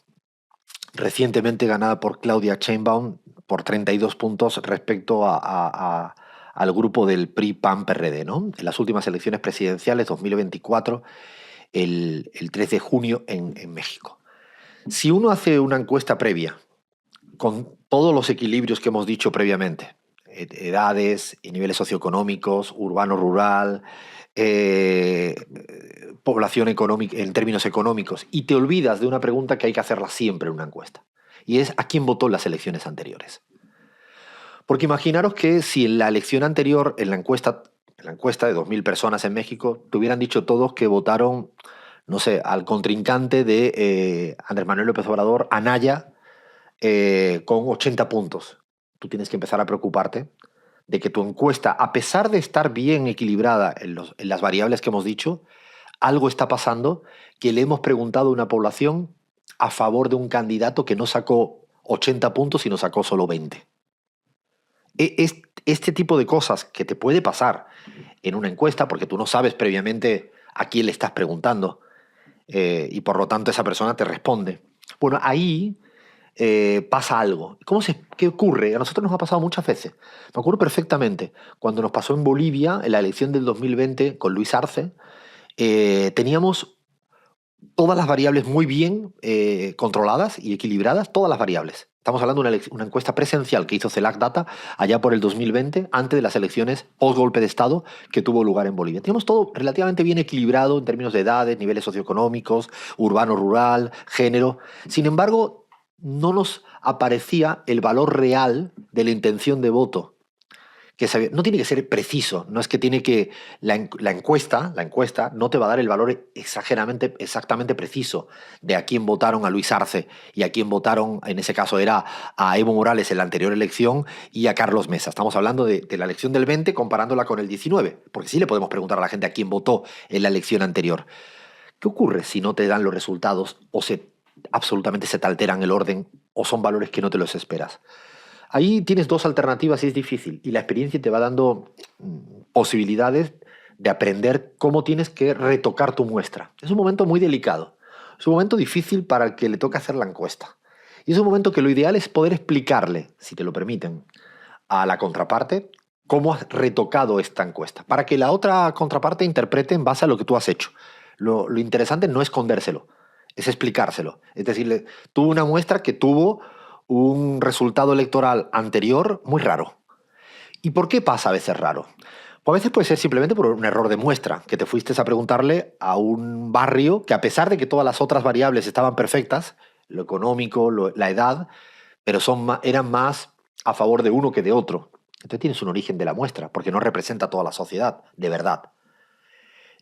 recientemente ganada por Claudia Sheinbaum por 32 puntos respecto al grupo del PRI-PAN-PRD, ¿no? En las últimas elecciones presidenciales 2024, el 3 de junio en México. Si uno hace una encuesta previa, con todos los equilibrios que hemos dicho previamente, edades y niveles socioeconómicos, urbano-rural, eh, población económica en términos económicos, y te olvidas de una pregunta que hay que hacerla siempre en una encuesta, y es ¿a quién votó en las elecciones anteriores? Porque imaginaros que si en la elección anterior, en la encuesta de 2.000 personas en México, te hubieran dicho todos que votaron, no sé, al contrincante de Andrés Manuel López Obrador, Anaya, con 80 puntos. Tú tienes que empezar a preocuparte de que tu encuesta, a pesar de estar bien equilibrada en las variables que hemos dicho, algo está pasando que le hemos preguntado a una población a favor de un candidato que no sacó 80 puntos y no sacó solo 20. Este tipo de cosas que te puede pasar en una encuesta, porque tú no sabes previamente a quién le estás preguntando, y por lo tanto esa persona te responde. Bueno, ahí pasa algo. ¿Qué ocurre? A nosotros nos ha pasado muchas veces. Me acuerdo perfectamente cuando nos pasó en Bolivia, en la elección del 2020 con Luis Arce, teníamos todas las variables muy bien controladas y equilibradas, todas las variables. Estamos hablando de una encuesta presencial que hizo CELAC Data allá por el 2020, antes de las elecciones post-golpe de Estado que tuvo lugar en Bolivia. Teníamos todo relativamente bien equilibrado en términos de edades, niveles socioeconómicos, urbano-rural, género. Sin embargo, no nos aparecía el valor real de la intención de voto. No tiene que ser preciso, no es que tiene que la encuesta no te va a dar el valor exactamente preciso de a quién votaron a Luis Arce y a quién votaron, en ese caso era a Evo Morales en la anterior elección y a Carlos Mesa. Estamos hablando de la elección del 20 comparándola con el 19, porque sí le podemos preguntar a la gente a quién votó en la elección anterior. ¿Qué ocurre si no te dan los resultados o absolutamente se te alteran el orden o son valores que no te los esperas? Ahí tienes dos alternativas y es difícil. Y la experiencia te va dando posibilidades de aprender cómo tienes que retocar tu muestra. Es un momento muy delicado. Es un momento difícil para el que le toca hacer la encuesta. Y es un momento que lo ideal es poder explicarle, si te lo permiten, a la contraparte cómo has retocado esta encuesta, para que la otra contraparte interprete en base a lo que tú has hecho. Lo interesante no es escondérselo, es explicárselo. Es decir, tuvo una muestra que tuvo un resultado electoral anterior muy raro. ¿Y por qué pasa a veces raro? Pues a veces puede ser simplemente por un error de muestra, que te fuiste a preguntarle a un barrio que a pesar de que todas las otras variables estaban perfectas, lo económico, la edad, pero eran más a favor de uno que de otro. Entonces tienes un origen de la muestra, porque no representa a toda la sociedad, de verdad.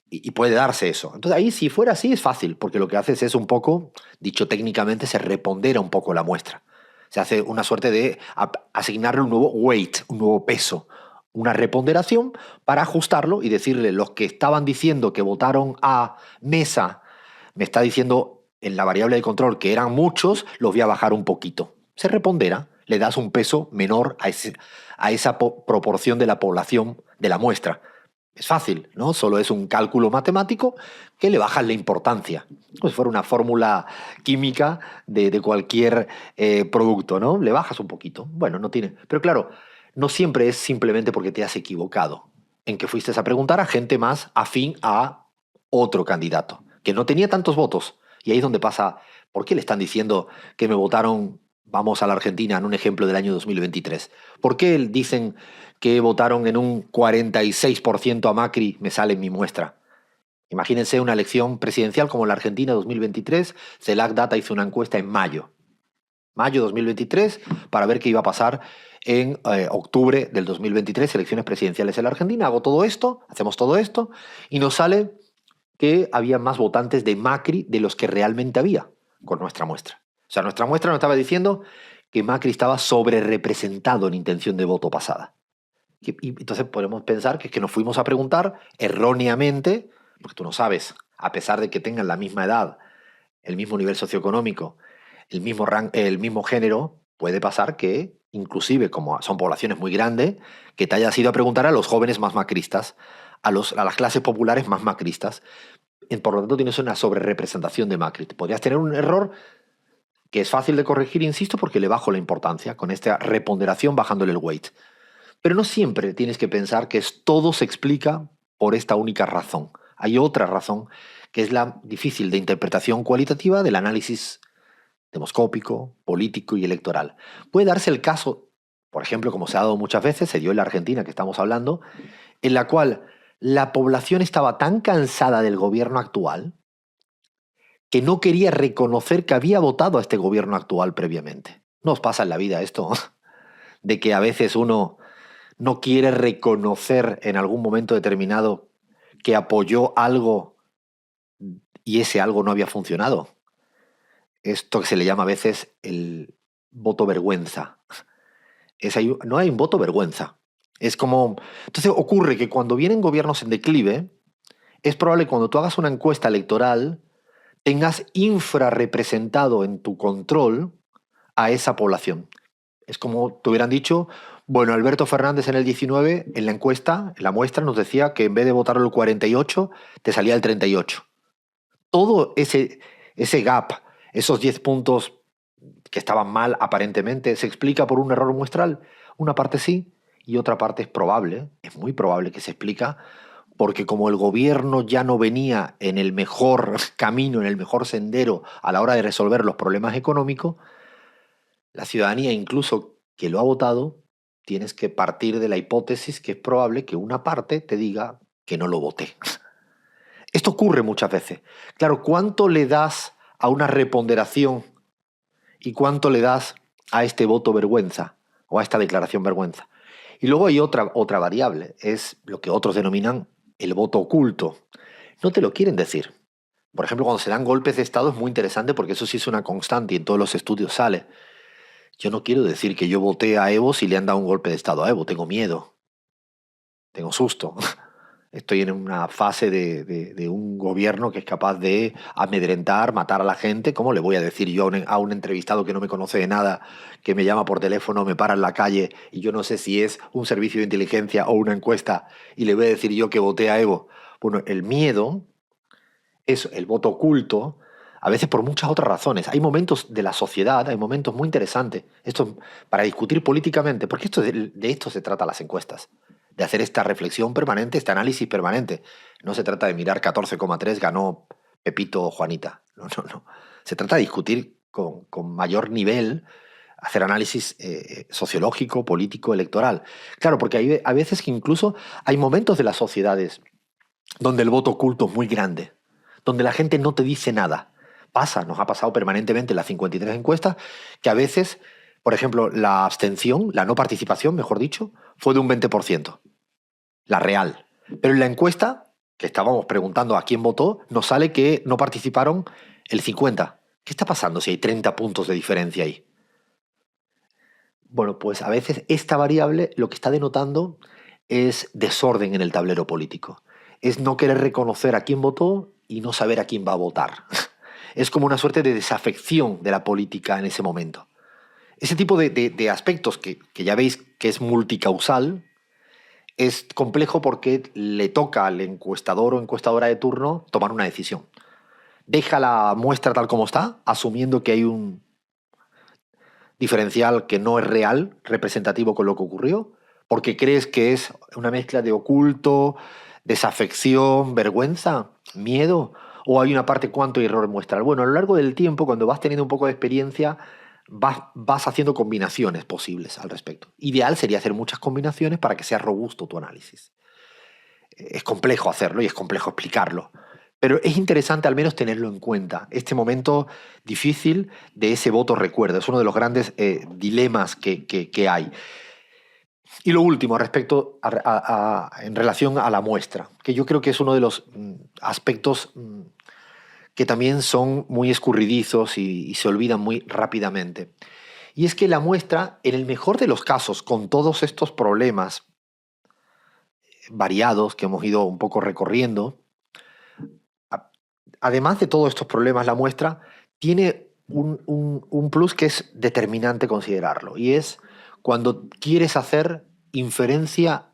Y puede darse eso. Entonces ahí si fuera así es fácil, porque lo que haces es un poco, dicho técnicamente, se repondera un poco la muestra. Se hace una suerte de asignarle un nuevo weight, un nuevo peso, una reponderación para ajustarlo y decirle los que estaban diciendo que votaron a Mesa, me está diciendo en la variable de control que eran muchos, los voy a bajar un poquito. Se repondera, le das un peso menor a esa proporción de la población de la muestra. Es fácil, ¿no? Solo es un cálculo matemático que le bajas la importancia. Como si fuera una fórmula química de cualquier producto, ¿no? Le bajas un poquito. Bueno, no tiene. Pero claro, no siempre es simplemente porque te has equivocado en que fuiste a preguntar a gente más afín a otro candidato, que no tenía tantos votos. Y ahí es donde pasa, ¿por qué le están diciendo que me votaron, vamos a la Argentina, en un ejemplo del año 2023? ¿Por qué dicen que votaron en un 46% a Macri, me sale en mi muestra? Imagínense una elección presidencial como la Argentina 2023, CELAC Data hizo una encuesta en mayo 2023, para ver qué iba a pasar en octubre del 2023, elecciones presidenciales en la Argentina. Hacemos todo esto, y nos sale que había más votantes de Macri de los que realmente había con nuestra muestra. O sea, nuestra muestra nos estaba diciendo que Macri estaba sobrerepresentado en intención de voto pasada. Y entonces podemos pensar que es que nos fuimos a preguntar erróneamente, porque tú no sabes a pesar de que tengan la misma edad, el mismo nivel socioeconómico, el mismo género, puede pasar que, inclusive como son poblaciones muy grandes, que te hayas ido a preguntar a los jóvenes más macristas, a las clases populares más macristas. Por lo tanto, tienes una sobrerepresentación de Macri. Podrías tener un error que es fácil de corregir, insisto, porque le bajo la importancia, con esta reponderación bajándole el weight. Pero no siempre tienes que pensar que todo se explica por esta única razón. Hay otra razón, que es la difícil de interpretación cualitativa del análisis demoscópico, político y electoral. Puede darse el caso, por ejemplo, como se ha dado muchas veces, se dio en la Argentina que estamos hablando, en la cual la población estaba tan cansada del gobierno actual que no quería reconocer que había votado a este gobierno actual previamente. ¿No os pasa en la vida esto? De que a veces uno no quiere reconocer en algún momento determinado que apoyó algo y ese algo no había funcionado. Esto que se le llama a veces el voto vergüenza. No hay un voto vergüenza. Es como... Entonces ocurre que cuando vienen gobiernos en declive, es probable que cuando tú hagas una encuesta electoral tengas infrarrepresentado en tu control a esa población. Es como te hubieran dicho, bueno, Alberto Fernández en el 19, en la encuesta, en la muestra, nos decía que en vez de votarlo el 48, te salía el 38. Todo ese gap, esos 10 puntos que estaban mal aparentemente, se explica por un error muestral. Una parte sí y otra parte es muy probable que se explica porque como el gobierno ya no venía en el mejor camino, en el mejor sendero a la hora de resolver los problemas económicos, la ciudadanía incluso que lo ha votado, tienes que partir de la hipótesis que es probable que una parte te diga que no lo voté. Esto ocurre muchas veces. Claro, ¿cuánto le das a una reponderación y cuánto le das a este voto vergüenza o a esta declaración vergüenza? Y luego hay otra variable, es lo que otros denominan el voto oculto. No te lo quieren decir. Por ejemplo, cuando se dan golpes de Estado es muy interesante porque eso sí es una constante y en todos los estudios sale. Yo no quiero decir que yo voté a Evo si le han dado un golpe de Estado a Evo. Tengo miedo, tengo susto. Estoy en una fase de un gobierno que es capaz de amedrentar, matar a la gente. ¿Cómo le voy a decir yo a un entrevistado que no me conoce de nada, que me llama por teléfono, me para en la calle y yo no sé si es un servicio de inteligencia o una encuesta y le voy a decir yo que voté a Evo? Bueno, el miedo es el voto oculto, a veces por muchas otras razones. Hay momentos de la sociedad, hay momentos muy interesantes, esto para discutir políticamente, porque de esto se trata las encuestas, de hacer esta reflexión permanente, este análisis permanente. No se trata de mirar 14,3 ganó Pepito o Juanita. No, no, no. Se trata de discutir con mayor nivel, hacer análisis sociológico, político, electoral. Claro, porque hay veces que incluso hay momentos de las sociedades donde el voto oculto es muy grande, donde la gente no te dice nada. Nos ha pasado permanentemente en las 53 encuestas, que a veces, por ejemplo, la abstención, la no participación, mejor dicho, fue de un 20%, la real. Pero en la encuesta, que estábamos preguntando a quién votó, nos sale que no participaron el 50%. ¿Qué está pasando si hay 30 puntos de diferencia ahí? Bueno, pues a veces esta variable lo que está denotando es desorden en el tablero político. Es no querer reconocer a quién votó y no saber a quién va a votar. Es como una suerte de desafección de la política en ese momento. Ese tipo de aspectos que ya veis que es multicausal, es complejo porque le toca al encuestador o encuestadora de turno tomar una decisión. Deja la muestra tal como está, asumiendo que hay un diferencial que no es real, representativo con lo que ocurrió, porque crees que es una mezcla de oculto, desafección, vergüenza, miedo, o hay una parte cuánto y error muestral. Bueno, a lo largo del tiempo, cuando vas teniendo un poco de experiencia, vas haciendo combinaciones posibles al respecto. Ideal sería hacer muchas combinaciones para que sea robusto tu análisis. Es complejo hacerlo y es complejo explicarlo. Pero es interesante al menos tenerlo en cuenta. Este momento difícil de ese voto recuerdo es uno de los grandes dilemas que hay. Y lo último, respecto en relación a la muestra, que yo creo que es uno de los aspectos que también son muy escurridizos y se olvidan muy rápidamente. Y es que la muestra, en el mejor de los casos, con todos estos problemas variados que hemos ido un poco recorriendo, además de todos estos problemas, la muestra tiene un plus que es determinante considerarlo, y es cuando quieres hacer inferencia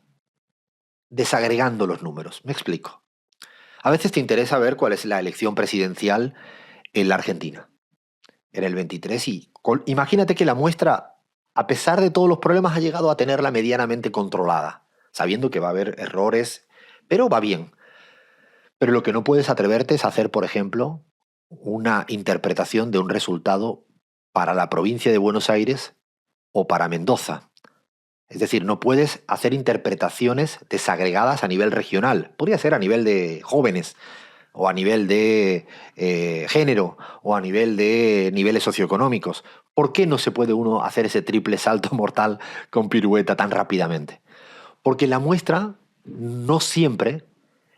desagregando los números. Me explico. A veces te interesa ver cuál es la elección presidencial en la Argentina, en el 23, y imagínate que la muestra, a pesar de todos los problemas, ha llegado a tenerla medianamente controlada, sabiendo que va a haber errores, pero va bien. Pero lo que no puedes atreverte es hacer, por ejemplo, una interpretación de un resultado para la provincia de Buenos Aires o para Mendoza. Es decir, no puedes hacer interpretaciones desagregadas a nivel regional. Podría ser a nivel de jóvenes, o a nivel de género, o a nivel de niveles socioeconómicos. ¿Por qué no se puede uno hacer ese triple salto mortal con pirueta tan rápidamente? Porque la muestra no siempre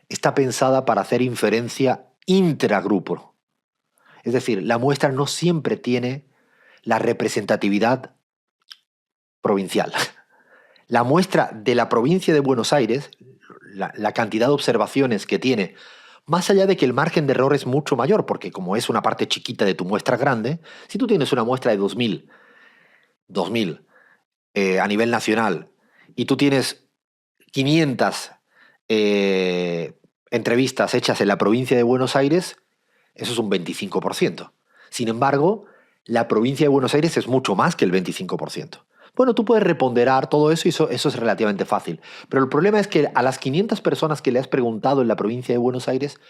está pensada para hacer inferencia intragrupo. Es decir, la muestra no siempre tiene la representatividad provincial. La muestra de la provincia de Buenos Aires, la cantidad de observaciones que tiene, más allá de que el margen de error es mucho mayor, porque como es una parte chiquita de tu muestra grande, si tú tienes una muestra de 2000 a nivel nacional, y tú tienes 500 entrevistas hechas en la provincia de Buenos Aires, eso es un 25%. Sin embargo, la provincia de Buenos Aires es mucho más que el 25%. Bueno, tú puedes reponderar todo eso y eso es relativamente fácil. Pero el problema es que a las 500 personas que le has preguntado en la provincia de Buenos Aires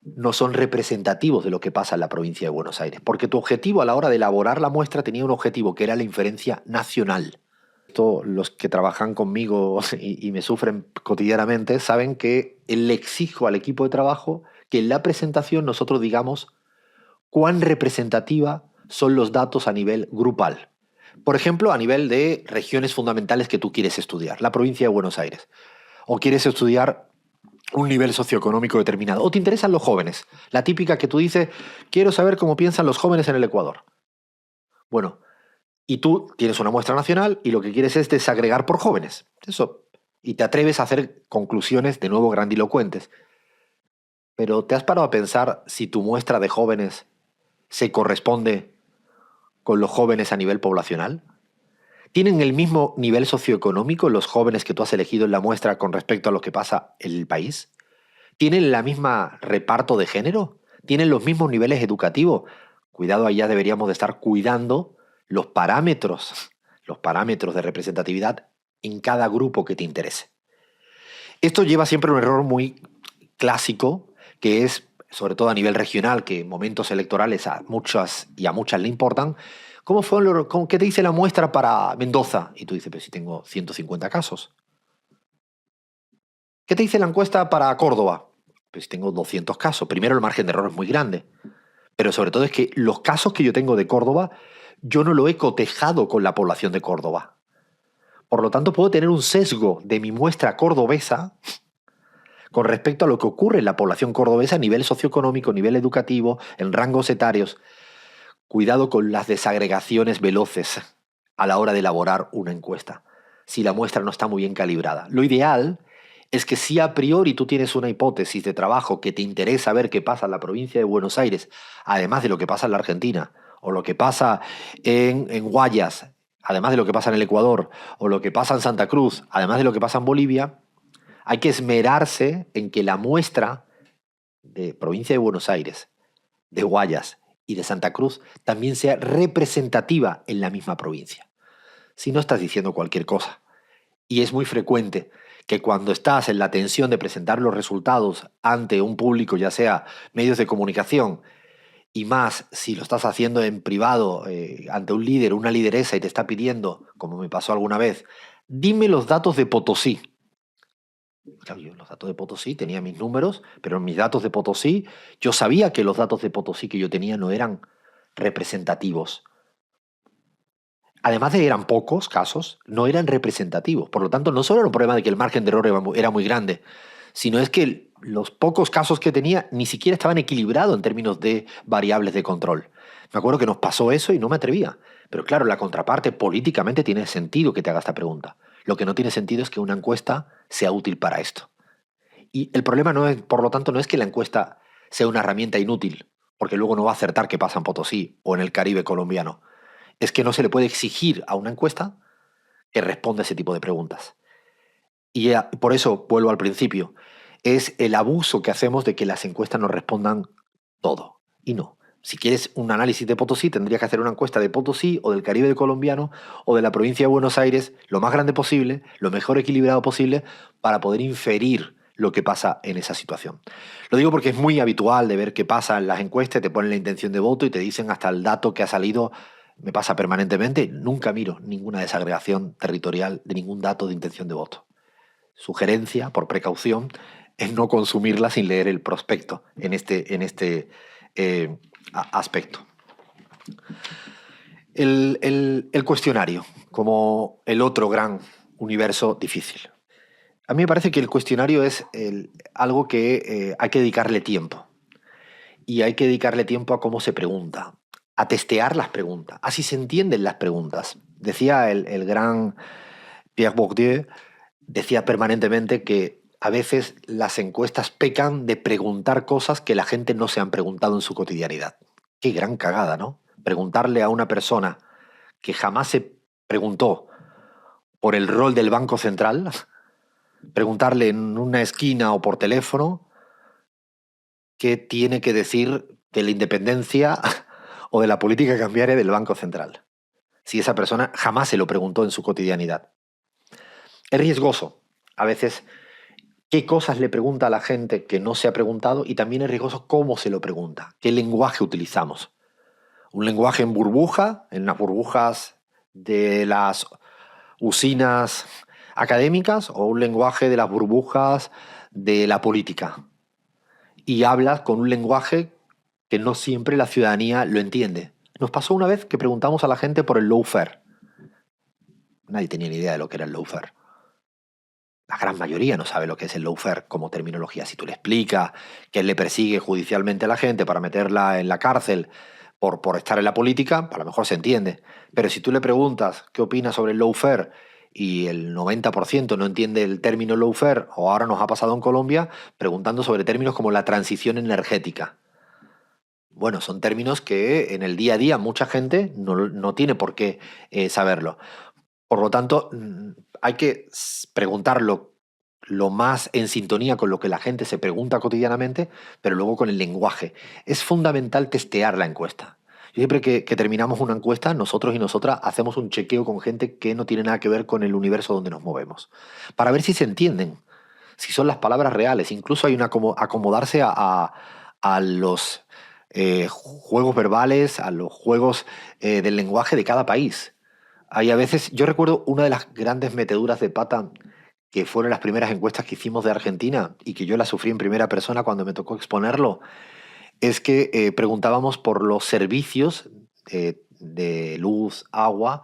no son representativos de lo que pasa en la provincia de Buenos Aires. Porque tu objetivo a la hora de elaborar la muestra tenía un objetivo que era la inferencia nacional. Esto, los que trabajan conmigo y me sufren cotidianamente saben que le exijo al equipo de trabajo que en la presentación nosotros digamos cuán representativa son los datos a nivel grupal. Por ejemplo, a nivel de regiones fundamentales que tú quieres estudiar, la provincia de Buenos Aires, o quieres estudiar un nivel socioeconómico determinado, o te interesan los jóvenes, la típica que tú dices, quiero saber cómo piensan los jóvenes en el Ecuador. Bueno, y tú tienes una muestra nacional y lo que quieres es desagregar por jóvenes. Eso. Y te atreves a hacer conclusiones de nuevo grandilocuentes. Pero ¿te has parado a pensar si tu muestra de jóvenes se corresponde con los jóvenes a nivel poblacional? ¿Tienen el mismo nivel socioeconómico los jóvenes que tú has elegido en la muestra con respecto a lo que pasa en el país? ¿Tienen el mismo reparto de género? ¿Tienen los mismos niveles educativos? Cuidado, allá deberíamos de estar cuidando los parámetros de representatividad en cada grupo que te interese. Esto lleva siempre a un error muy clásico, que es, sobre todo a nivel regional, que momentos electorales a muchas le importan. ¿Qué te dice la muestra para Mendoza? Y tú dices, pero si tengo 150 casos. ¿Qué te dice la encuesta para Córdoba? Pues si tengo 200 casos. Primero, el margen de error es muy grande. Pero sobre todo es que los casos que yo tengo de Córdoba, yo no lo he cotejado con la población de Córdoba. Por lo tanto, puedo tener un sesgo de mi muestra cordobesa con respecto a lo que ocurre en la población cordobesa a nivel socioeconómico, a nivel educativo, en rangos etarios. Cuidado con las desagregaciones veloces a la hora de elaborar una encuesta, si la muestra no está muy bien calibrada. Lo ideal es que si a priori tú tienes una hipótesis de trabajo que te interesa ver qué pasa en la provincia de Buenos Aires, además de lo que pasa en la Argentina, o lo que pasa en Guayas, además de lo que pasa en el Ecuador, o lo que pasa en Santa Cruz, además de lo que pasa en Bolivia, hay que esmerarse en que la muestra de provincia de Buenos Aires, de Guayas y de Santa Cruz también sea representativa en la misma provincia. Si no, estás diciendo cualquier cosa. Y es muy frecuente que cuando estás en la tensión de presentar los resultados ante un público, ya sea medios de comunicación, y más si lo estás haciendo en privado, ante un líder, una lideresa, y te está pidiendo, como me pasó alguna vez, dime los datos de Potosí. Claro, yo los datos de Potosí tenía mis números, pero en mis datos de Potosí, yo sabía que los datos de Potosí que yo tenía no eran representativos. Además de que eran pocos casos, no eran representativos. Por lo tanto, no solo era un problema de que el margen de error era muy grande, sino es que los pocos casos que tenía ni siquiera estaban equilibrados en términos de variables de control. Me acuerdo que nos pasó eso y no me atrevía. Pero claro, la contraparte políticamente tiene sentido que te haga esta pregunta. Lo que no tiene sentido es que una encuesta sea útil para esto. Y el problema no es, por lo tanto, no es que la encuesta sea una herramienta inútil, porque luego no va a acertar qué pasa en Potosí o en el Caribe colombiano. Es que no se le puede exigir a una encuesta que responda a ese tipo de preguntas. Y por eso vuelvo al principio. Es el abuso que hacemos de que las encuestas nos respondan todo. Y no. Si quieres un análisis de Potosí, tendrías que hacer una encuesta de Potosí o del Caribe colombiano o de la provincia de Buenos Aires, lo más grande posible, lo mejor equilibrado posible, para poder inferir lo que pasa en esa situación. Lo digo porque es muy habitual de ver qué pasa en las encuestas, te ponen la intención de voto y te dicen hasta el dato que ha salido. Me pasa permanentemente, nunca miro ninguna desagregación territorial de ningún dato de intención de voto. Sugerencia, por precaución, es no consumirla sin leer el prospecto en este aspecto. El cuestionario, como el otro gran universo difícil. A mí me parece que el cuestionario es algo que hay que dedicarle tiempo. Y hay que dedicarle tiempo a cómo se pregunta, a testear las preguntas, a si se entienden las preguntas. Decía el gran Pierre Bourdieu, decía permanentemente que a veces las encuestas pecan de preguntar cosas que la gente no se han preguntado en su cotidianidad. Qué gran cagada, ¿no? Preguntarle a una persona que jamás se preguntó por el rol del Banco Central, preguntarle en una esquina o por teléfono qué tiene que decir de la independencia o de la política cambiaria del Banco Central, si esa persona jamás se lo preguntó en su cotidianidad. Es riesgoso a veces qué cosas le pregunta a la gente que no se ha preguntado, y también es riesgoso cómo se lo pregunta, qué lenguaje utilizamos. Un lenguaje en burbuja, en las burbujas de las usinas académicas, o un lenguaje de las burbujas de la política. Y hablas con un lenguaje que no siempre la ciudadanía lo entiende. Nos pasó una vez que preguntamos a la gente por el lawfare. Nadie tenía ni idea de lo que era el lawfare. La gran mayoría no sabe lo que es el lawfare como terminología. Si tú le explicas que él le persigue judicialmente a la gente para meterla en la cárcel por estar en la política, a lo mejor se entiende. Pero si tú le preguntas qué opina sobre el lawfare y el 90% no entiende el término lawfare, o ahora nos ha pasado en Colombia, preguntando sobre términos como la transición energética. Bueno, son términos que en el día a día mucha gente no tiene por qué saberlo. Por lo tanto, hay que preguntarlo lo más en sintonía con lo que la gente se pregunta cotidianamente, pero luego con el lenguaje. Es fundamental testear la encuesta. Yo siempre que terminamos una encuesta, nosotros y nosotras hacemos un chequeo con gente que no tiene nada que ver con el universo donde nos movemos, para ver si se entienden, si son las palabras reales. Incluso hay un acomodarse a los juegos verbales, a los juegos del lenguaje de cada país. Hay a veces, yo recuerdo una de las grandes meteduras de pata que fueron las primeras encuestas que hicimos de Argentina y que yo la sufrí en primera persona cuando me tocó exponerlo, es que preguntábamos por los servicios de luz, agua,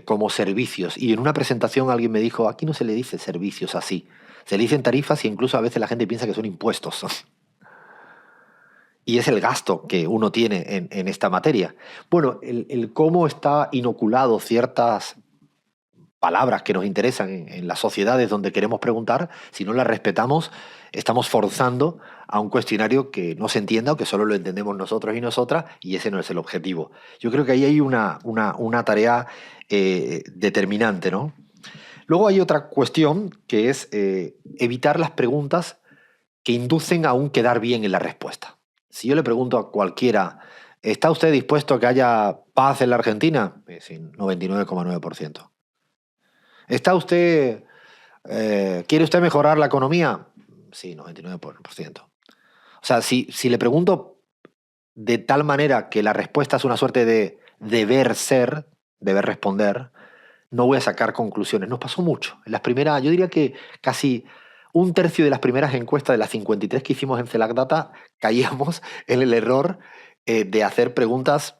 como servicios. Y en una presentación alguien me dijo, aquí no se le dice servicios así, se le dicen tarifas, y incluso a veces la gente piensa que son impuestos. Y es el gasto que uno tiene en esta materia. Bueno, el cómo está inoculado ciertas palabras que nos interesan en las sociedades donde queremos preguntar, si no las respetamos, estamos forzando a un cuestionario que no se entienda o que solo lo entendemos nosotros y nosotras, y ese no es el objetivo. Yo creo que ahí hay una tarea determinante, ¿no? Luego hay otra cuestión que es evitar las preguntas que inducen a un quedar bien en la respuesta. Si yo le pregunto a cualquiera, ¿está usted dispuesto a que haya paz en la Argentina? Sí, 99,9%. ¿Está usted, quiere usted mejorar la economía? Sí, 99%. O sea, si le pregunto de tal manera que la respuesta es una suerte de deber ser, deber responder, no voy a sacar conclusiones. Nos pasó mucho. En las primeras, yo diría que casi un tercio de las primeras encuestas de las 53 que hicimos en CELAC Data caíamos en el error de hacer preguntas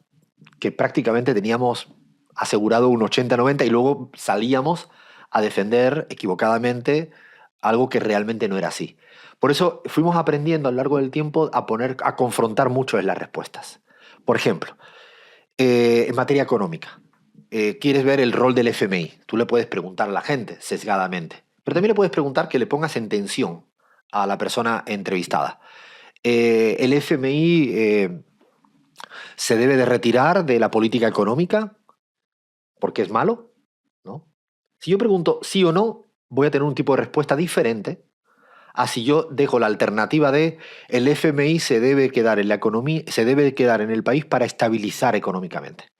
que prácticamente teníamos asegurado un 80-90, y luego salíamos a defender equivocadamente algo que realmente no era así. Por eso fuimos aprendiendo a lo largo del tiempo a confrontar mucho en las respuestas. Por ejemplo, en materia económica, quieres ver el rol del FMI. Tú le puedes preguntar a la gente sesgadamente, pero también le puedes preguntar que le pongas en tensión a la persona entrevistada. ¿El FMI se debe de retirar de la política económica porque es malo? ¿No? Si yo pregunto sí o no, voy a tener un tipo de respuesta diferente a si yo dejo la alternativa de el FMI se debe quedar en la economía, se debe quedar en el país para estabilizar económicamente.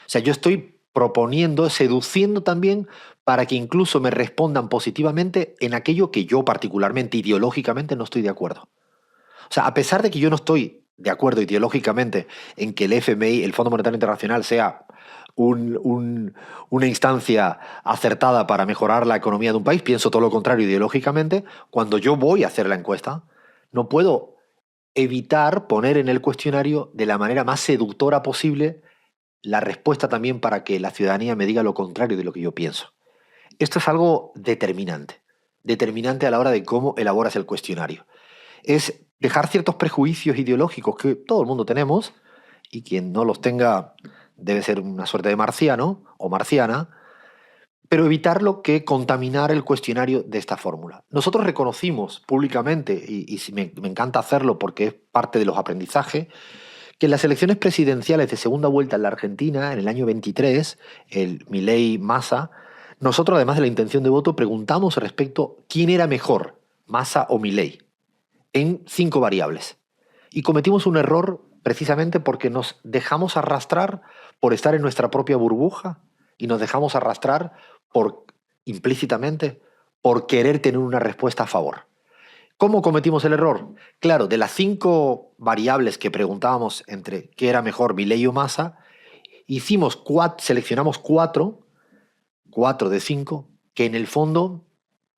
O sea, yo estoy proponiendo, seduciendo también para que incluso me respondan positivamente en aquello que yo particularmente ideológicamente no estoy de acuerdo. O sea, a pesar de que yo no estoy de acuerdo ideológicamente en que el FMI, el Fondo Monetario Internacional, sea una instancia acertada para mejorar la economía de un país, pienso todo lo contrario ideológicamente, cuando yo voy a hacer la encuesta, no puedo evitar poner en el cuestionario de la manera más seductora posible la respuesta también para que la ciudadanía me diga lo contrario de lo que yo pienso. Esto es algo determinante, determinante a la hora de cómo elaboras el cuestionario. Es dejar ciertos prejuicios ideológicos que todo el mundo tenemos, y quien no los tenga debe ser una suerte de marciano o marciana, pero evitarlo que contaminar el cuestionario de esta fórmula. Nosotros reconocimos públicamente, y sí me encanta hacerlo porque es parte de los aprendizajes, que en las elecciones presidenciales de segunda vuelta en la Argentina, en el año 23, el Milei Massa, nosotros, además de la intención de voto, preguntamos respecto quién era mejor, Massa o Milei, en 5 variables. Y cometimos un error precisamente porque nos dejamos arrastrar por estar en nuestra propia burbuja y nos dejamos arrastrar por, implícitamente, por querer tener una respuesta a favor. ¿Cómo cometimos el error? Claro, de las 5 variables que preguntábamos entre qué era mejor, Milei o Massa, seleccionamos 4 de 5, que en el fondo,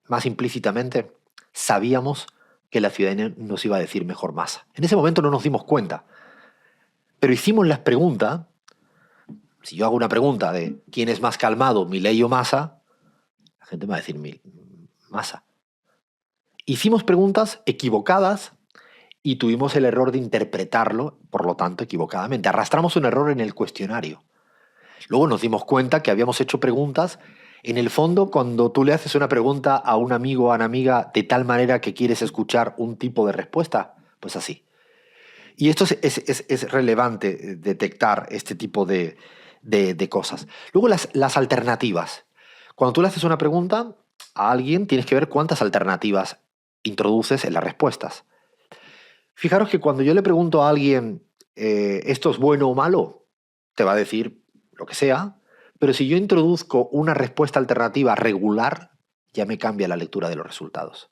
más implícitamente, sabíamos que la ciudadanía nos iba a decir mejor Massa. En ese momento no nos dimos cuenta, pero hicimos las preguntas. Si yo hago una pregunta de quién es más calmado, Milei o Massa, la gente me va a decir Massa. Hicimos preguntas equivocadas y tuvimos el error de interpretarlo, por lo tanto, equivocadamente. Arrastramos un error en el cuestionario. Luego nos dimos cuenta que habíamos hecho preguntas. En el fondo, cuando tú le haces una pregunta a un amigo o a una amiga de tal manera que quieres escuchar un tipo de respuesta, pues así. Y esto es relevante, detectar este tipo de cosas. Luego las alternativas. Cuando tú le haces una pregunta a alguien, tienes que ver cuántas alternativas introduces en las respuestas. Fijaros que cuando yo le pregunto a alguien, ¿esto es bueno o malo? Te va a decir lo que sea, pero si yo introduzco una respuesta alternativa regular, ya me cambia la lectura de los resultados.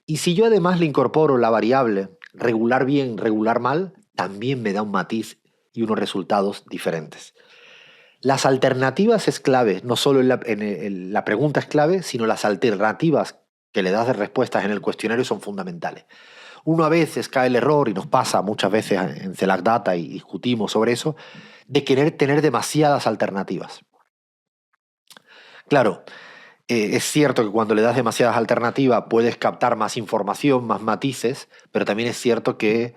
Y si yo además le incorporo la variable regular bien, regular mal, también me da un matiz y unos resultados diferentes. Las alternativas es clave, no solo la pregunta es clave, sino las alternativas que le das de respuestas en el cuestionario son fundamentales. Uno a veces cae el error, y nos pasa muchas veces en CELAC Data y discutimos sobre eso, de querer tener demasiadas alternativas. Claro, es cierto que cuando le das demasiadas alternativas puedes captar más información, más matices, pero también es cierto que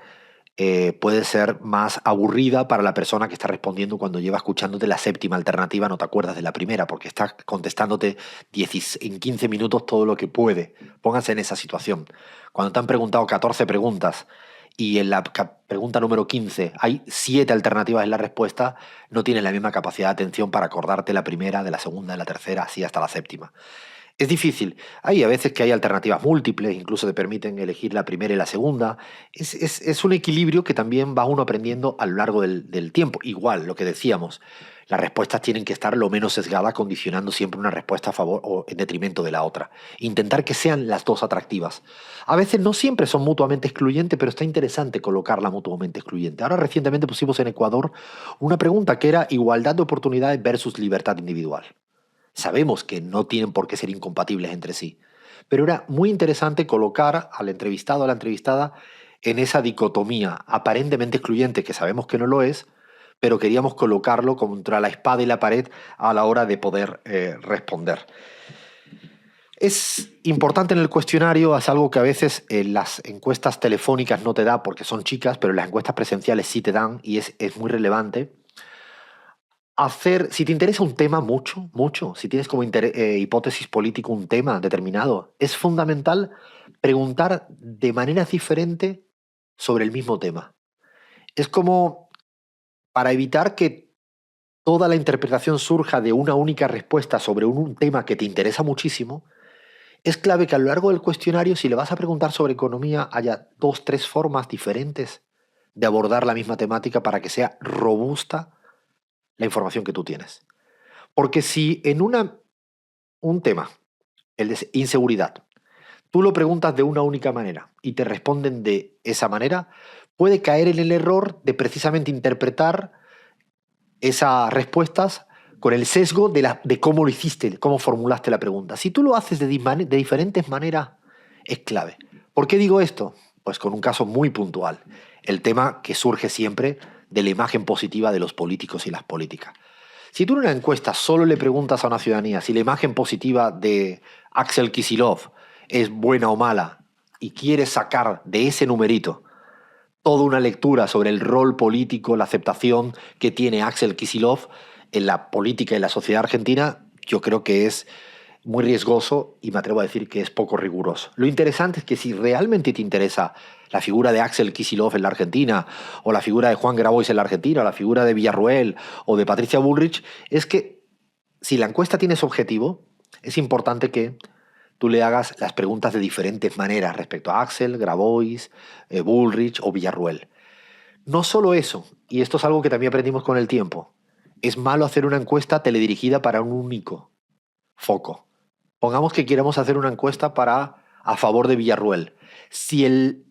puede ser más aburrida para la persona que está respondiendo cuando lleva escuchándote la séptima alternativa, no te acuerdas de la primera, porque estás contestándote en 15 minutos todo lo que puede. Pónganse en esa situación. Cuando te han preguntado 14 preguntas y en la pregunta número 15 hay 7 alternativas en la respuesta, no tienes la misma capacidad de atención para acordarte la primera, de la segunda, de la tercera, así hasta la séptima. Es difícil. Hay a veces que hay alternativas múltiples, incluso te permiten elegir la primera y la segunda. Es un equilibrio que también va uno aprendiendo a lo largo del tiempo. Igual, lo que decíamos, las respuestas tienen que estar lo menos sesgadas, condicionando siempre una respuesta a favor o en detrimento de la otra. Intentar que sean las dos atractivas. A veces no siempre son mutuamente excluyentes, pero está interesante colocarla mutuamente excluyente. Ahora recientemente pusimos en Ecuador una pregunta que era igualdad de oportunidades versus libertad individual. Sabemos que no tienen por qué ser incompatibles entre sí, pero era muy interesante colocar al entrevistado o a la entrevistada en esa dicotomía aparentemente excluyente, que sabemos que no lo es, pero queríamos colocarlo contra la espada y la pared a la hora de poder responder. Es importante en el cuestionario, es algo que a veces en las encuestas telefónicas no te da porque son chicas, pero en las encuestas presenciales sí te dan, y es muy relevante si te interesa un tema mucho, si tienes como hipótesis político un tema determinado, es fundamental preguntar de manera diferente sobre el mismo tema. Es como para evitar que toda la interpretación surja de una única respuesta sobre un tema que te interesa muchísimo, es clave que a lo largo del cuestionario, si le vas a preguntar sobre economía, haya dos, tres formas diferentes de abordar la misma temática para que sea robusta la información que tú tienes. Porque si en un tema, el de inseguridad, tú lo preguntas de una única manera y te responden de esa manera, puede caer en el error de precisamente interpretar esas respuestas con el sesgo de cómo lo hiciste, de cómo formulaste la pregunta. Si tú lo haces de diferentes maneras, es clave. ¿Por qué digo esto? Pues con un caso muy puntual. El tema que surge siempre de la imagen positiva de los políticos y las políticas. Si tú en una encuesta solo le preguntas a una ciudadanía si la imagen positiva de Axel Kicillof es buena o mala y quieres sacar de ese numerito toda una lectura sobre el rol político, la aceptación que tiene Axel Kicillof en la política y la sociedad argentina, yo creo que es muy riesgoso y me atrevo a decir que es poco riguroso. Lo interesante es que si realmente te interesa la figura de Axel Kicillof en la Argentina, o la figura de Juan Grabois en la Argentina, o la figura de Villarroel o de Patricia Bullrich, es que si la encuesta tiene ese objetivo, es importante que tú le hagas las preguntas de diferentes maneras respecto a Axel, Grabois, Bullrich o Villarruel. No solo eso, y esto es algo que también aprendimos con el tiempo, es malo hacer una encuesta teledirigida para un único foco. Pongamos que queremos hacer una encuesta a favor de Villarruel. Si el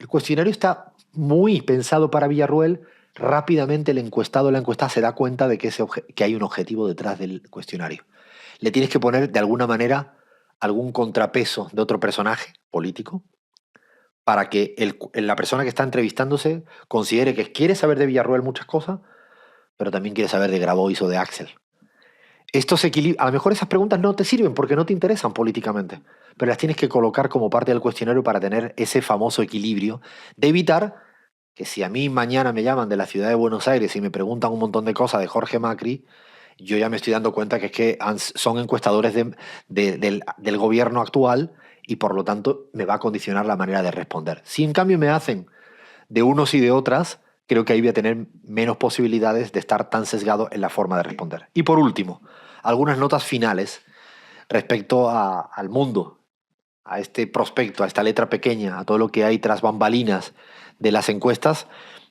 cuestionario está muy pensado para Villarruel, rápidamente el encuestado o la encuestada se da cuenta de que hay un objetivo detrás del cuestionario. Le tienes que poner de alguna manera algún contrapeso de otro personaje político para que la persona que está entrevistándose considere que quiere saber de Villarroel muchas cosas, pero también quiere saber de Grabois o de Axel. A lo mejor esas preguntas no te sirven porque no te interesan políticamente, pero las tienes que colocar como parte del cuestionario para tener ese famoso equilibrio de evitar que si a mí mañana me llaman de la ciudad de Buenos Aires y me preguntan un montón de cosas de Jorge Macri, yo ya me estoy dando cuenta que es que son encuestadores del gobierno actual y por lo tanto me va a condicionar la manera de responder. Si en cambio me hacen de unos y de otras, creo que ahí voy a tener menos posibilidades de estar tan sesgado en la forma de responder. Y por último, algunas notas finales respecto al mundo, a este prospecto, a esta letra pequeña, a todo lo que hay tras bambalinas de las encuestas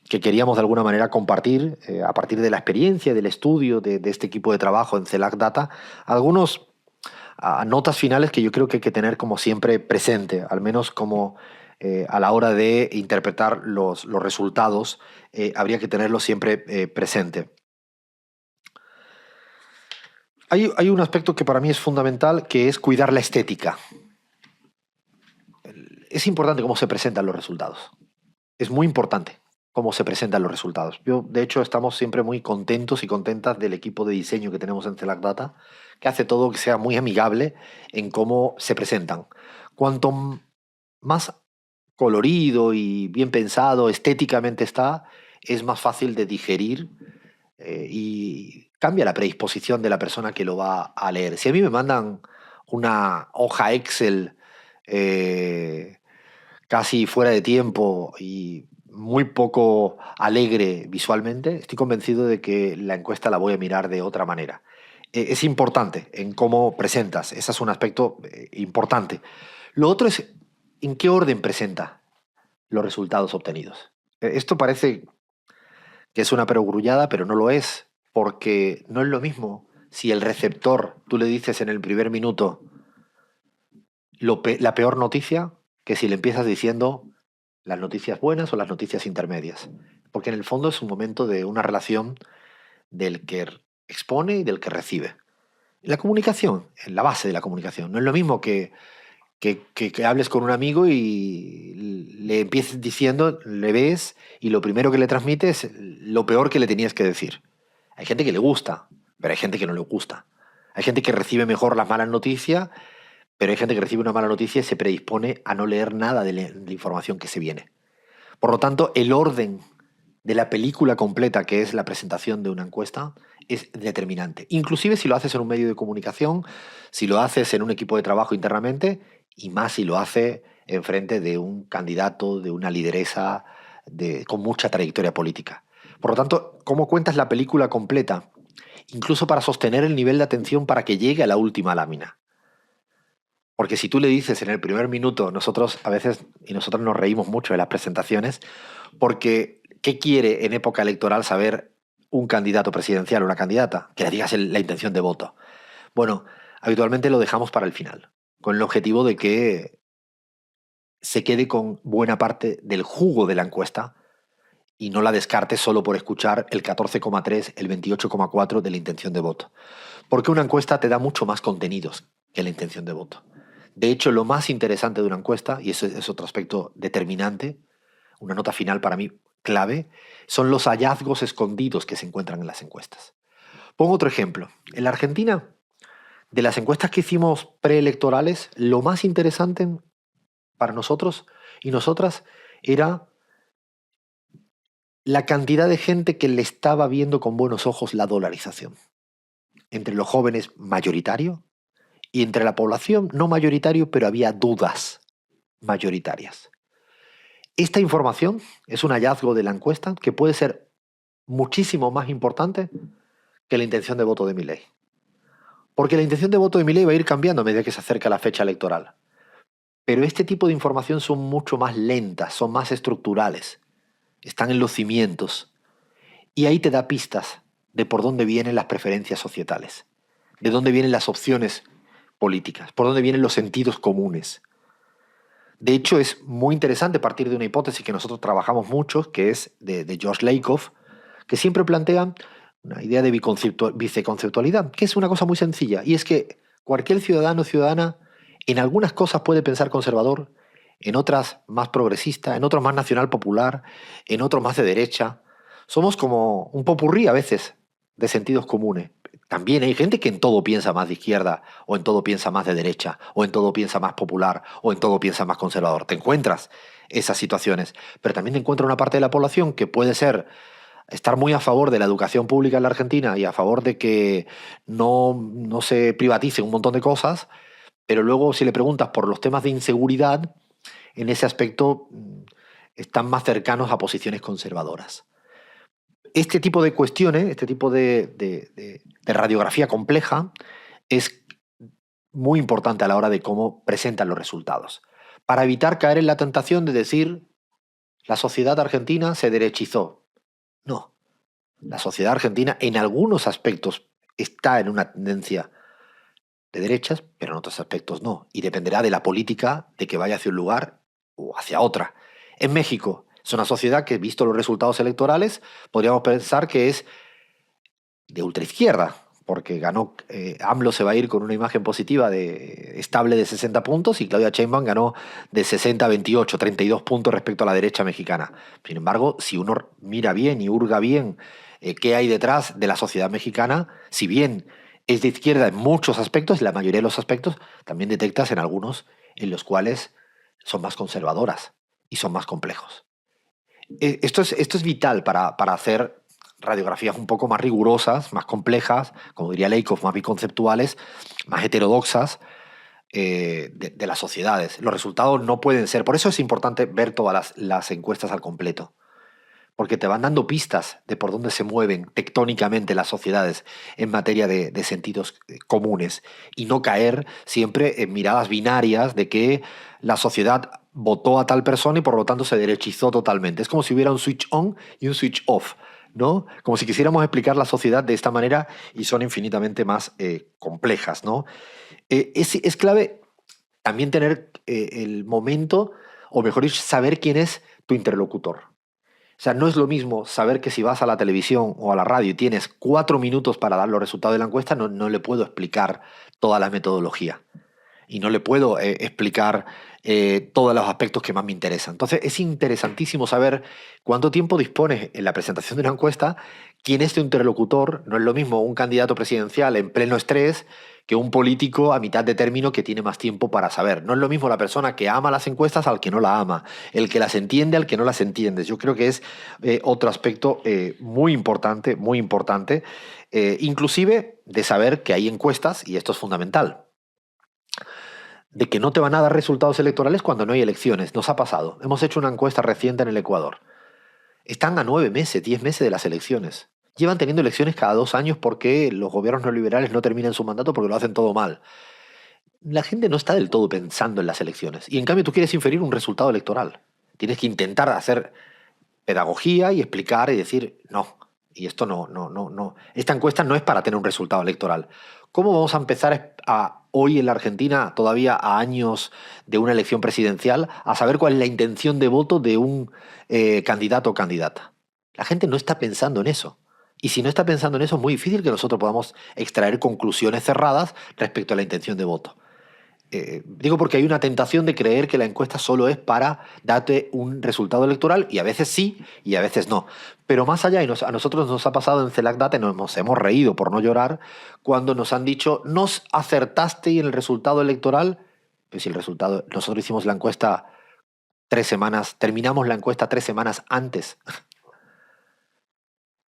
que queríamos de alguna manera compartir a partir de la experiencia, del estudio de este equipo de trabajo en CELAC Data, algunos notas finales que yo creo que hay que tener como siempre presente, al menos como a la hora de interpretar los resultados, habría que tenerlo siempre presente. Hay un aspecto que para mí es fundamental, que es cuidar la estética. Es importante cómo se presentan los resultados. Es muy importante cómo se presentan los resultados. De hecho, estamos siempre muy contentos y contentas del equipo de diseño que tenemos en CELAC Data, que hace todo que sea muy amigable en cómo se presentan. Cuanto más colorido y bien pensado estéticamente está, es más fácil de digerir y cambia la predisposición de la persona que lo va a leer. Si a mí me mandan una hoja Excel eh, casi fuera de tiempo y muy poco alegre visualmente, estoy convencido de que la encuesta la voy a mirar de otra manera. Es importante en cómo presentas, ese es un aspecto importante. Lo otro es en qué orden presenta los resultados obtenidos. Esto parece que es una perogrullada, pero no lo es, porque no es lo mismo si el receptor, tú le dices en el primer minuto la peor noticia, que si le empiezas diciendo las noticias buenas o las noticias intermedias. Porque en el fondo es un momento de una relación del que expone y del que recibe. La comunicación, en la base de la comunicación. No es lo mismo que hables con un amigo y le empieces diciendo, le ves y lo primero que le transmites es lo peor que le tenías que decir. Hay gente que le gusta, pero hay gente que no le gusta. Hay gente que recibe mejor las malas noticias, pero hay gente que recibe una mala noticia y se predispone a no leer nada de la información que se viene. Por lo tanto, el orden de la película completa, que es la presentación de una encuesta, es determinante. Inclusive si lo haces en un medio de comunicación, si lo haces en un equipo de trabajo internamente, y más si lo hace enfrente de un candidato, de una lideresa con mucha trayectoria política. Por lo tanto, ¿cómo cuentas la película completa? Incluso para sostener el nivel de atención para que llegue a la última lámina. Porque si tú le dices en el primer minuto, nosotros a veces, y nosotros nos reímos mucho de las presentaciones, porque ¿qué quiere en época electoral saber un candidato presidencial o una candidata? Que le digas la intención de voto. Bueno, habitualmente lo dejamos para el final, con el objetivo de que se quede con buena parte del jugo de la encuesta y no la descarte solo por escuchar el 14,3, el 28,4 de la intención de voto. Porque una encuesta te da mucho más contenidos que la intención de voto. De hecho, lo más interesante de una encuesta, y eso es otro aspecto determinante, una nota final para mí clave, son los hallazgos escondidos que se encuentran en las encuestas. Pongo otro ejemplo. En la Argentina, de las encuestas que hicimos preelectorales, lo más interesante para nosotros y nosotras era la cantidad de gente que le estaba viendo con buenos ojos la dolarización. Entre los jóvenes mayoritario y entre la población no mayoritario, pero había dudas mayoritarias. Esta información es un hallazgo de la encuesta que puede ser muchísimo más importante que la intención de voto de Milei. Porque la intención de voto de Milei va a ir cambiando a medida que se acerca la fecha electoral. Pero este tipo de información son mucho más lentas, son más estructurales, están en los cimientos. Y ahí te da pistas de por dónde vienen las preferencias societales, de dónde vienen las opciones políticas, por dónde vienen los sentidos comunes. De hecho, es muy interesante partir de una hipótesis que nosotros trabajamos mucho, que es de George Lakoff, que siempre plantea una idea de biconceptualidad, que es una cosa muy sencilla, y es que cualquier ciudadano o ciudadana en algunas cosas puede pensar conservador, en otras más progresista, en otras más nacional popular, en otros más de derecha. Somos como un popurrí a veces de sentidos comunes. También hay gente que en todo piensa más de izquierda, o en todo piensa más de derecha, o en todo piensa más popular, o en todo piensa más conservador. Te encuentras esas situaciones, pero también te encuentras una parte de la población que puede estar muy a favor de la educación pública en la Argentina y a favor de que no se privatice un montón de cosas, pero luego si le preguntas por los temas de inseguridad, en ese aspecto están más cercanos a posiciones conservadoras. Este tipo de cuestiones, este tipo de radiografía compleja, es muy importante a la hora de cómo presentan los resultados, para evitar caer en la tentación de decir la sociedad argentina se derechizó. No, la sociedad argentina en algunos aspectos está en una tendencia de derechas, pero en otros aspectos no, y dependerá de la política de que vaya hacia un lugar o hacia otra. En México es una sociedad que, visto los resultados electorales, podríamos pensar que es de ultraizquierda, porque ganó, AMLO se va a ir con una imagen positiva estable de 60 puntos y Claudia Sheinbaum ganó de 60 a 28, 32 puntos respecto a la derecha mexicana. Sin embargo, si uno mira bien y hurga bien qué hay detrás de la sociedad mexicana, si bien es de izquierda en muchos aspectos, en la mayoría de los aspectos, también detectas en algunos en los cuales son más conservadoras y son más complejos. Esto es vital para hacer radiografías un poco más rigurosas, más complejas, como diría Lakoff, más biconceptuales, más heterodoxas de las sociedades. Los resultados no pueden ser. Por eso es importante ver todas las encuestas al completo, porque te van dando pistas de por dónde se mueven tectónicamente las sociedades en materia de sentidos comunes y no caer siempre en miradas binarias de que la sociedad votó a tal persona y por lo tanto se derechizó totalmente. Es como si hubiera un switch on y un switch off, ¿no? Como si quisiéramos explicar la sociedad de esta manera y son infinitamente más complejas, ¿no? Es clave también tener el momento, o mejor dicho, saber quién es tu interlocutor. O sea, no es lo mismo saber que si vas a la televisión o a la radio y tienes 4 minutos para dar los resultados de la encuesta, no le puedo explicar toda la metodología. Y no le puedo explicar todos los aspectos que más me interesan. Entonces es interesantísimo saber cuánto tiempo dispones en la presentación de una encuesta, quién es tu interlocutor. No es lo mismo un candidato presidencial en pleno estrés que un político a mitad de término que tiene más tiempo para saber. No es lo mismo la persona que ama las encuestas al que no la ama, el que las entiende al que no las entiende. Yo creo que es otro aspecto muy importante, inclusive de saber que hay encuestas, y esto es fundamental, de que no te van a dar resultados electorales cuando no hay elecciones. Nos ha pasado. Hemos hecho una encuesta reciente en el Ecuador. Están a 9 meses, 10 meses de las elecciones. Llevan teniendo elecciones cada 2 años porque los gobiernos neoliberales no terminan su mandato porque lo hacen todo mal. La gente no está del todo pensando en las elecciones. Y en cambio tú quieres inferir un resultado electoral. Tienes que intentar hacer pedagogía y explicar y decir, no, y esto no. Esta encuesta no es para tener un resultado electoral. ¿Cómo vamos a empezar hoy en la Argentina, todavía a años de una elección presidencial, a saber cuál es la intención de voto de un candidato o candidata? La gente no está pensando en eso. Y si no está pensando en eso, es muy difícil que nosotros podamos extraer conclusiones cerradas respecto a la intención de voto. Digo porque hay una tentación de creer que la encuesta solo es para darte un resultado electoral, y a veces sí y a veces no. Pero más allá, a nosotros nos ha pasado en CELAC Data, y nos hemos reído por no llorar, cuando nos han dicho, nos acertaste en el resultado electoral. Pues si el resultado, nosotros hicimos la encuesta 3 semanas, terminamos la encuesta 3 semanas antes.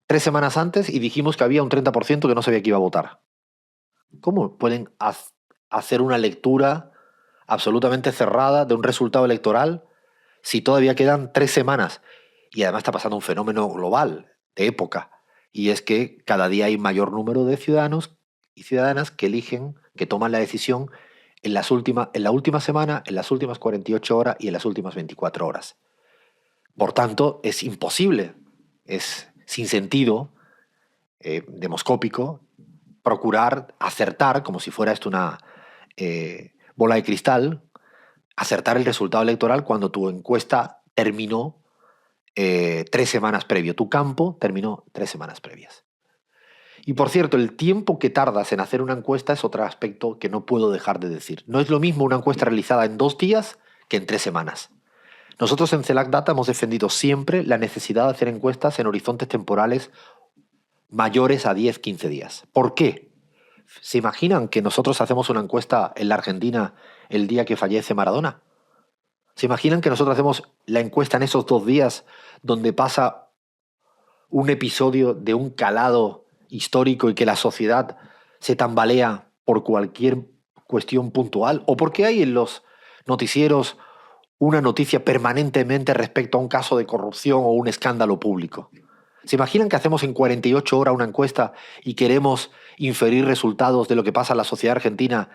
3 semanas antes, y dijimos que había un 30% que no sabía que iba a votar. ¿Cómo pueden hacer una lectura absolutamente cerrada de un resultado electoral si todavía quedan 3 semanas? Y además está pasando un fenómeno global, de época, y es que cada día hay mayor número de ciudadanos y ciudadanas que eligen, que toman la decisión en la última semana, en las últimas 48 horas y en las últimas 24 horas. Por tanto, es imposible, es sin sentido, demoscópico, procurar acertar, como si fuera esto una bola de cristal, acertar el resultado electoral cuando tu encuesta terminó 3 semanas previo. Tu campo terminó 3 semanas previas. Y por cierto, el tiempo que tardas en hacer una encuesta es otro aspecto que no puedo dejar de decir. No es lo mismo una encuesta realizada en 2 días que en 3 semanas. Nosotros en CELAC Data hemos defendido siempre la necesidad de hacer encuestas en horizontes temporales mayores a 10-15 días. ¿Por qué? ¿Se imaginan que nosotros hacemos una encuesta en la Argentina el día que fallece Maradona? ¿Se imaginan que nosotros hacemos la encuesta en esos 2 días donde pasa un episodio de un calado histórico y que la sociedad se tambalea por cualquier cuestión puntual? ¿O porque hay en los noticieros una noticia permanentemente respecto a un caso de corrupción o un escándalo público? ¿Se imaginan que hacemos en 48 horas una encuesta y queremos inferir resultados de lo que pasa en la sociedad argentina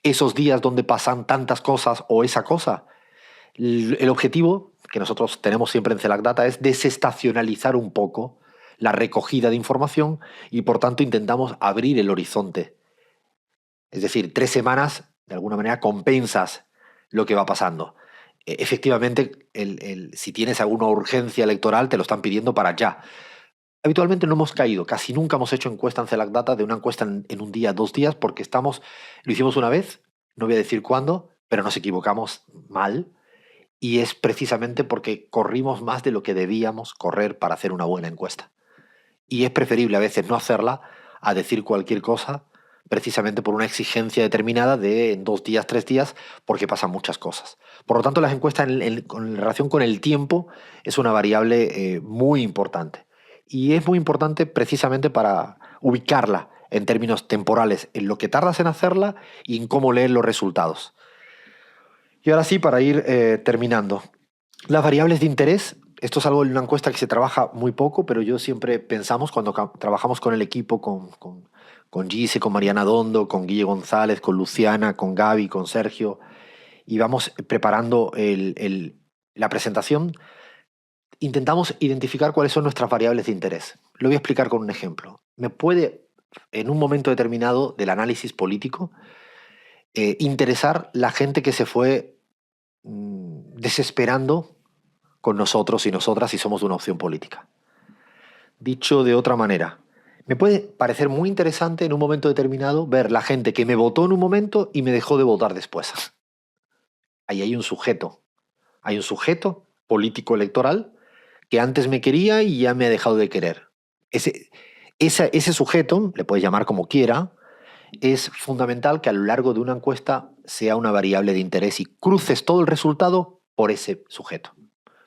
esos días donde pasan tantas cosas o esa cosa? El objetivo que nosotros tenemos siempre en CELAC Data es desestacionalizar un poco la recogida de información, y por tanto intentamos abrir el horizonte. Es decir, 3 semanas, de alguna manera, compensas lo que va pasando. Efectivamente, si tienes alguna urgencia electoral, te lo están pidiendo para ya. Habitualmente no hemos caído, casi nunca hemos hecho encuesta en CELAC Data de una encuesta en un día, 2 días, porque lo hicimos una vez, no voy a decir cuándo, pero nos equivocamos mal, y es precisamente porque corrimos más de lo que debíamos correr para hacer una buena encuesta. Y es preferible a veces no hacerla a decir cualquier cosa, precisamente por una exigencia determinada de en 2 días, 3 días, porque pasan muchas cosas. Por lo tanto, las encuestas en relación con el tiempo es una variable muy importante. Y es muy importante precisamente para ubicarla en términos temporales, en lo que tardas en hacerla y en cómo leer los resultados. Y ahora sí, para ir terminando. Las variables de interés, esto es algo en una encuesta que se trabaja muy poco, pero yo siempre pensamos cuando trabajamos con el equipo, con Gise, con Mariana Dondo, con Guille González, con Luciana, con Gaby, con Sergio, y vamos preparando la presentación, intentamos identificar cuáles son nuestras variables de interés. Lo voy a explicar con un ejemplo. Me puede, en un momento determinado del análisis político, interesar la gente que se fue desesperando con nosotros y nosotras si somos de una opción política. Dicho de otra manera, me puede parecer muy interesante en un momento determinado ver la gente que me votó en un momento y me dejó de votar después. ahí hay un sujeto. Hay un sujeto político electoral que antes me quería y ya me ha dejado de querer. Ese sujeto, le puedes llamar como quiera, es fundamental que a lo largo de una encuesta sea una variable de interés y cruces todo el resultado por ese sujeto.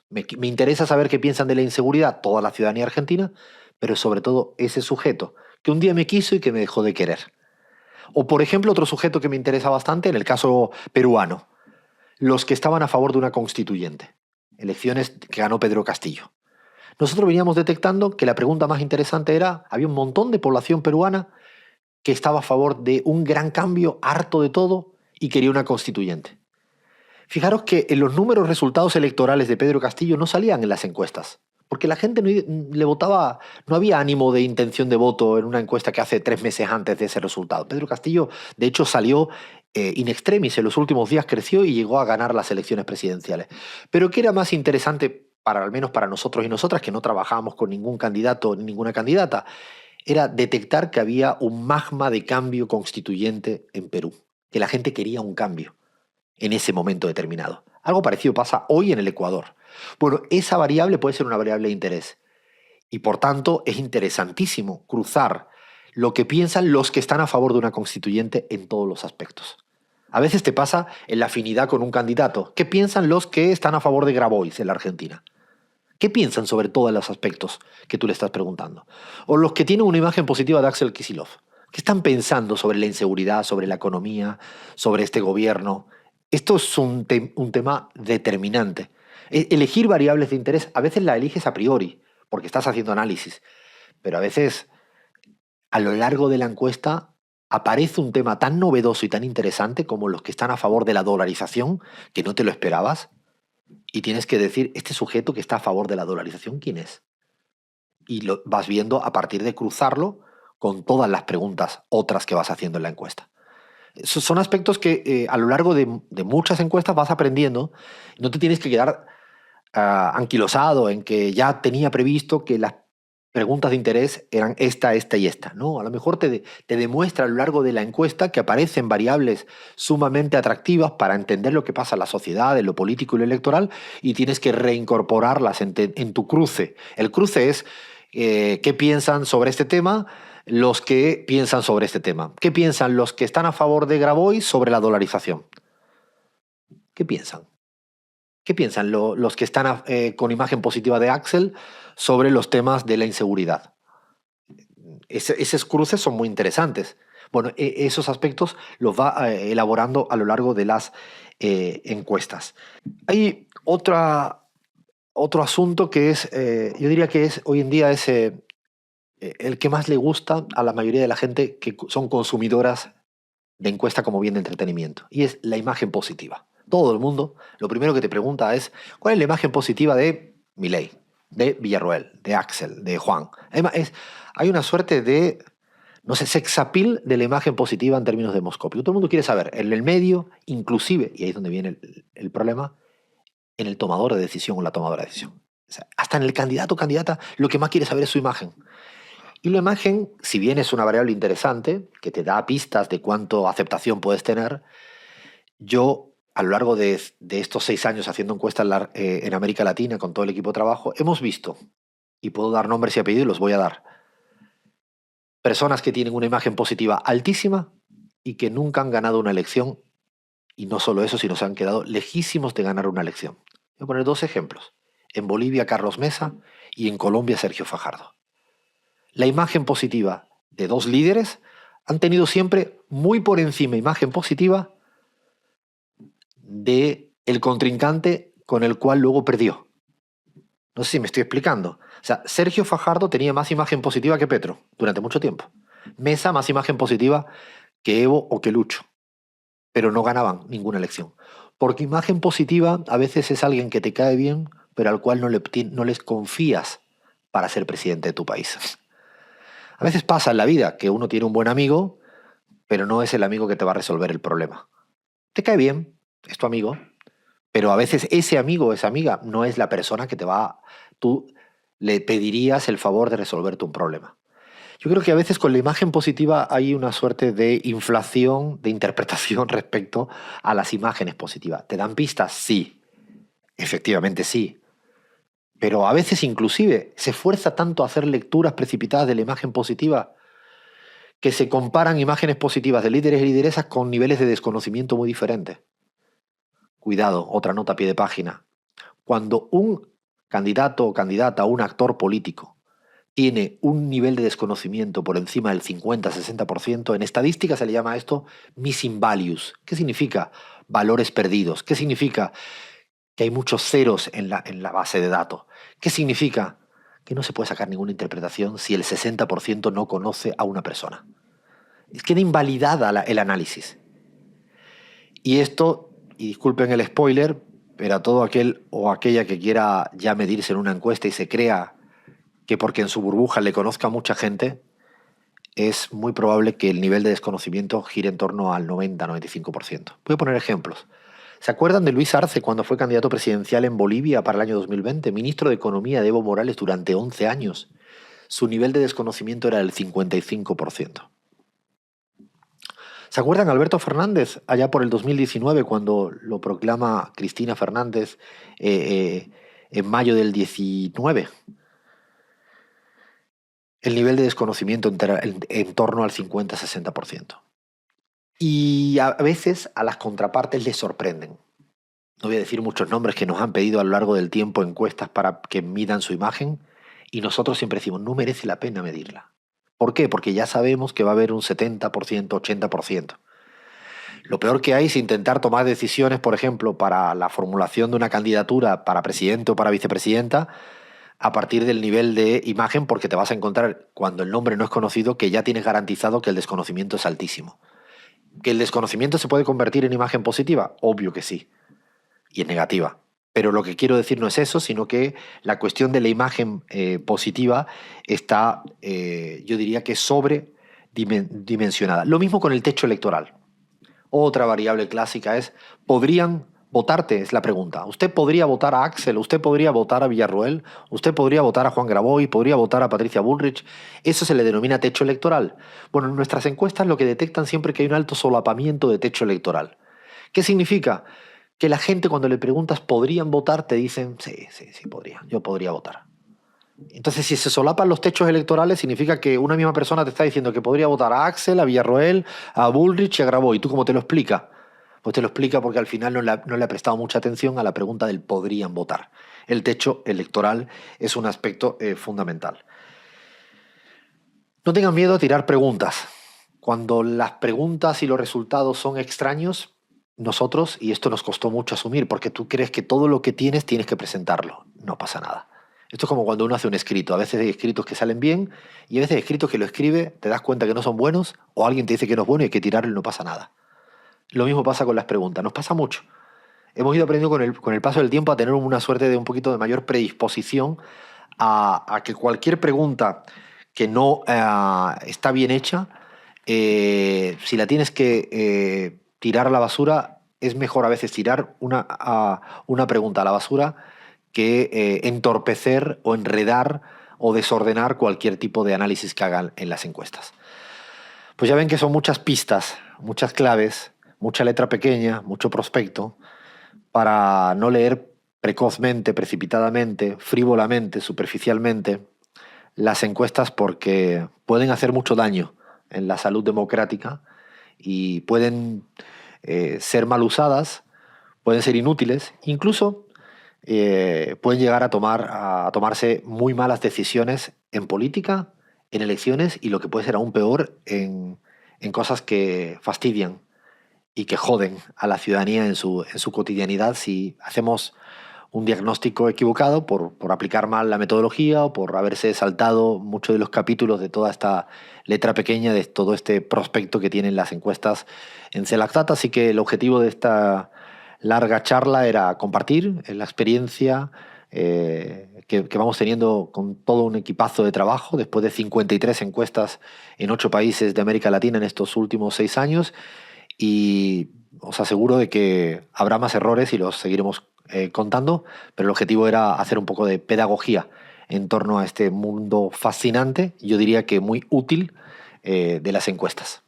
Me interesa saber qué piensan de la inseguridad toda la ciudadanía argentina, pero sobre todo ese sujeto, que un día me quiso y que me dejó de querer. O, por ejemplo, otro sujeto que me interesa bastante, en el caso peruano, los que estaban a favor de una constituyente, elecciones que ganó Pedro Castillo. Nosotros veníamos detectando que la pregunta más interesante era, había un montón de población peruana que estaba a favor de un gran cambio, harto de todo, y quería una constituyente. Fijaros que en los números resultados electorales de Pedro Castillo no salían en las encuestas, porque la gente no le votaba, no había ánimo de intención de voto en una encuesta que hace 3 meses antes de ese resultado. Pedro Castillo, de hecho, salió in extremis, en los últimos días creció y llegó a ganar las elecciones presidenciales. Pero ¿qué era más interesante, al menos para nosotros y nosotras, que no trabajábamos con ningún candidato ni ninguna candidata? Era detectar que había un magma de cambio constituyente en Perú, que la gente quería un cambio en ese momento determinado. Algo parecido pasa hoy en el Ecuador. Bueno, esa variable puede ser una variable de interés y por tanto es interesantísimo cruzar lo que piensan los que están a favor de una constituyente en todos los aspectos. A veces te pasa en la afinidad con un candidato. ¿Qué piensan los que están a favor de Grabois en la Argentina? ¿Qué piensan sobre todos los aspectos que tú le estás preguntando? O los que tienen una imagen positiva de Axel Kicillof. ¿Qué están pensando sobre la inseguridad, sobre la economía, sobre este gobierno? Esto es un tema determinante. Elegir variables de interés, a veces la eliges a priori, porque estás haciendo análisis, pero a veces a lo largo de la encuesta aparece un tema tan novedoso y tan interesante como los que están a favor de la dolarización, que no te lo esperabas, y tienes que decir, este sujeto que está a favor de la dolarización, ¿quién es? Y lo vas viendo a partir de cruzarlo con todas las preguntas otras que vas haciendo en la encuesta. Son aspectos que a lo largo de muchas encuestas vas aprendiendo. No te tienes que quedar anquilosado en que ya tenía previsto que las preguntas de interés eran esta, esta y esta. No, a lo mejor te demuestra a lo largo de la encuesta que aparecen variables sumamente atractivas para entender lo que pasa en la sociedad, en lo político y lo electoral, y tienes que reincorporarlas en tu cruce. El cruce es qué piensan sobre este tema los que piensan sobre este tema. ¿Qué piensan los que están a favor de Grabois sobre la dolarización? ¿Qué piensan? ¿Qué piensan los que están con imagen positiva de Axel sobre los temas de la inseguridad? Esos cruces son muy interesantes. Bueno, esos aspectos los va elaborando a lo largo de las encuestas. Hay otro asunto que es, yo diría que es hoy en día es el que más le gusta a la mayoría de la gente que son consumidoras de encuesta como bien de entretenimiento, y es la imagen positiva. Todo el mundo lo primero que te pregunta es ¿cuál es la imagen positiva de Milei, de Villarroel, de Axel, de Juan? Además, hay una suerte de, no sé, sex appeal de la imagen positiva en términos demoscópicos. Todo el mundo quiere saber, en el medio, inclusive, y ahí es donde viene el problema, en el tomador de decisión o la tomadora de decisión. O sea, hasta en el candidato o candidata, lo que más quiere saber es su imagen. Y la imagen, si bien es una variable interesante, que te da pistas de cuánto aceptación puedes tener, yo, a lo largo de estos 6 años haciendo encuestas en América Latina con todo el equipo de trabajo, hemos visto, y puedo dar nombres y apellidos y los voy a dar, personas que tienen una imagen positiva altísima y que nunca han ganado una elección, y no solo eso, sino se han quedado lejísimos de ganar una elección. Voy a poner 2 ejemplos. En Bolivia, Carlos Mesa, y en Colombia, Sergio Fajardo. La imagen positiva de 2 líderes han tenido siempre muy por encima imagen positiva de el contrincante con el cual luego perdió. No sé si me estoy explicando. O sea, Sergio Fajardo tenía más imagen positiva que Petro durante mucho tiempo. Mesa más imagen positiva que Evo o que Lucho. Pero no ganaban ninguna elección. Porque imagen positiva a veces es alguien que te cae bien, pero al cual no les confías para ser presidente de tu país. A veces pasa en la vida que uno tiene un buen amigo, pero no es el amigo que te va a resolver el problema. Te cae bien, es tu amigo, pero a veces ese amigo o esa amiga no es la persona que tú le pedirías el favor de resolverte un problema. Yo creo que a veces con la imagen positiva hay una suerte de inflación de interpretación respecto a las imágenes positivas. ¿Te dan pistas? Sí, efectivamente sí. Pero a veces inclusive se fuerza tanto a hacer lecturas precipitadas de la imagen positiva que se comparan imágenes positivas de líderes y lideresas con niveles de desconocimiento muy diferentes. Cuidado, otra nota a pie de página. Cuando un candidato o candidata, un actor político, tiene un nivel de desconocimiento por encima del 50-60%, en estadística se le llama esto missing values. ¿Qué significa? Valores perdidos. ¿Qué significa? Que hay muchos ceros en la base de datos. ¿Qué significa? Que no se puede sacar ninguna interpretación si el 60% no conoce a una persona. Queda invalidada el análisis. Y esto, y disculpen el spoiler, pero a todo aquel o aquella que quiera ya medirse en una encuesta y se crea que porque en su burbuja le conozca mucha gente, es muy probable que el nivel de desconocimiento gire en torno al 90-95%. Voy a poner ejemplos. ¿Se acuerdan de Luis Arce cuando fue candidato presidencial en Bolivia para el año 2020? Ministro de Economía de Evo Morales durante 11 años. Su nivel de desconocimiento era del 55%. ¿Se acuerdan Alberto Fernández allá por el 2019 cuando lo proclama Cristina Fernández en mayo del 19? El nivel de desconocimiento en torno al 50-60%. Y a veces a las contrapartes les sorprenden. No voy a decir muchos nombres que nos han pedido a lo largo del tiempo encuestas para que midan su imagen y nosotros siempre decimos, no merece la pena medirla. ¿Por qué? Porque ya sabemos que va a haber un 70%, 80%. Lo peor que hay es intentar tomar decisiones, por ejemplo, para la formulación de una candidatura para presidente o para vicepresidenta a partir del nivel de imagen, porque te vas a encontrar, cuando el nombre no es conocido, que ya tienes garantizado que el desconocimiento es altísimo. ¿Que el desconocimiento se puede convertir en imagen positiva? Obvio que sí, y en negativa. Pero lo que quiero decir no es eso, sino que la cuestión de la imagen positiva está, yo diría que sobredimensionada. Lo mismo con el techo electoral. Otra variable clásica es, ¿podrían votarte? Es la pregunta. ¿Usted podría votar a Axel? ¿Usted podría votar a Villarroel? ¿Usted podría votar a Juan Graboy? ¿Podría votar a Patricia Bullrich? Eso se le denomina techo electoral. Bueno, en nuestras encuestas lo que detectan siempre es que hay un alto solapamiento de techo electoral. ¿Qué significa? Que la gente cuando le preguntas ¿podrían votar? Te dicen, sí, sí, sí, podría, yo podría votar. Entonces, si se solapan los techos electorales, significa que una misma persona te está diciendo que podría votar a Axel, a Villarroel, a Bullrich y a Graboy. ¿Tú cómo te lo explicas? Pues te lo explica porque al final no le ha prestado mucha atención a la pregunta del podrían votar. El techo electoral es un aspecto fundamental. No tengan miedo a tirar preguntas. Cuando las preguntas y los resultados son extraños, nosotros, y esto nos costó mucho asumir, porque tú crees que todo lo que tienes que presentarlo. No pasa nada. Esto es como cuando uno hace un escrito. A veces hay escritos que salen bien y a veces hay escritos que lo escribe, te das cuenta que no son buenos o alguien te dice que no es bueno y hay que tirarlo y no pasa nada. Lo mismo pasa con las preguntas. Nos pasa mucho. Hemos ido aprendiendo con el paso del tiempo a tener una suerte de un poquito de mayor predisposición a que cualquier pregunta que no está bien hecha, si la tienes que tirar a la basura, es mejor a veces tirar una pregunta a la basura que entorpecer o enredar o desordenar cualquier tipo de análisis que hagan en las encuestas. Pues ya ven que son muchas pistas, muchas claves, mucha letra pequeña, mucho prospecto, para no leer precozmente, precipitadamente, frívolamente, superficialmente las encuestas porque pueden hacer mucho daño en la salud democrática y pueden ser mal usadas, pueden ser inútiles, incluso pueden llegar a tomarse muy malas decisiones en política, en elecciones y lo que puede ser aún peor en cosas que fastidian y que joden a la ciudadanía en su cotidianidad si hacemos un diagnóstico equivocado por aplicar mal la metodología o por haberse saltado muchos de los capítulos de toda esta letra pequeña, de todo este prospecto que tienen las encuestas en Selactata. Así que el objetivo de esta larga charla era compartir la experiencia que vamos teniendo con todo un equipazo de trabajo después de 53 encuestas en 8 países de América Latina en estos últimos 6 años y os aseguro de que habrá más errores y los seguiremos contando, pero el objetivo era hacer un poco de pedagogía en torno a este mundo fascinante, yo diría que muy útil, de las encuestas.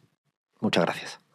Muchas gracias.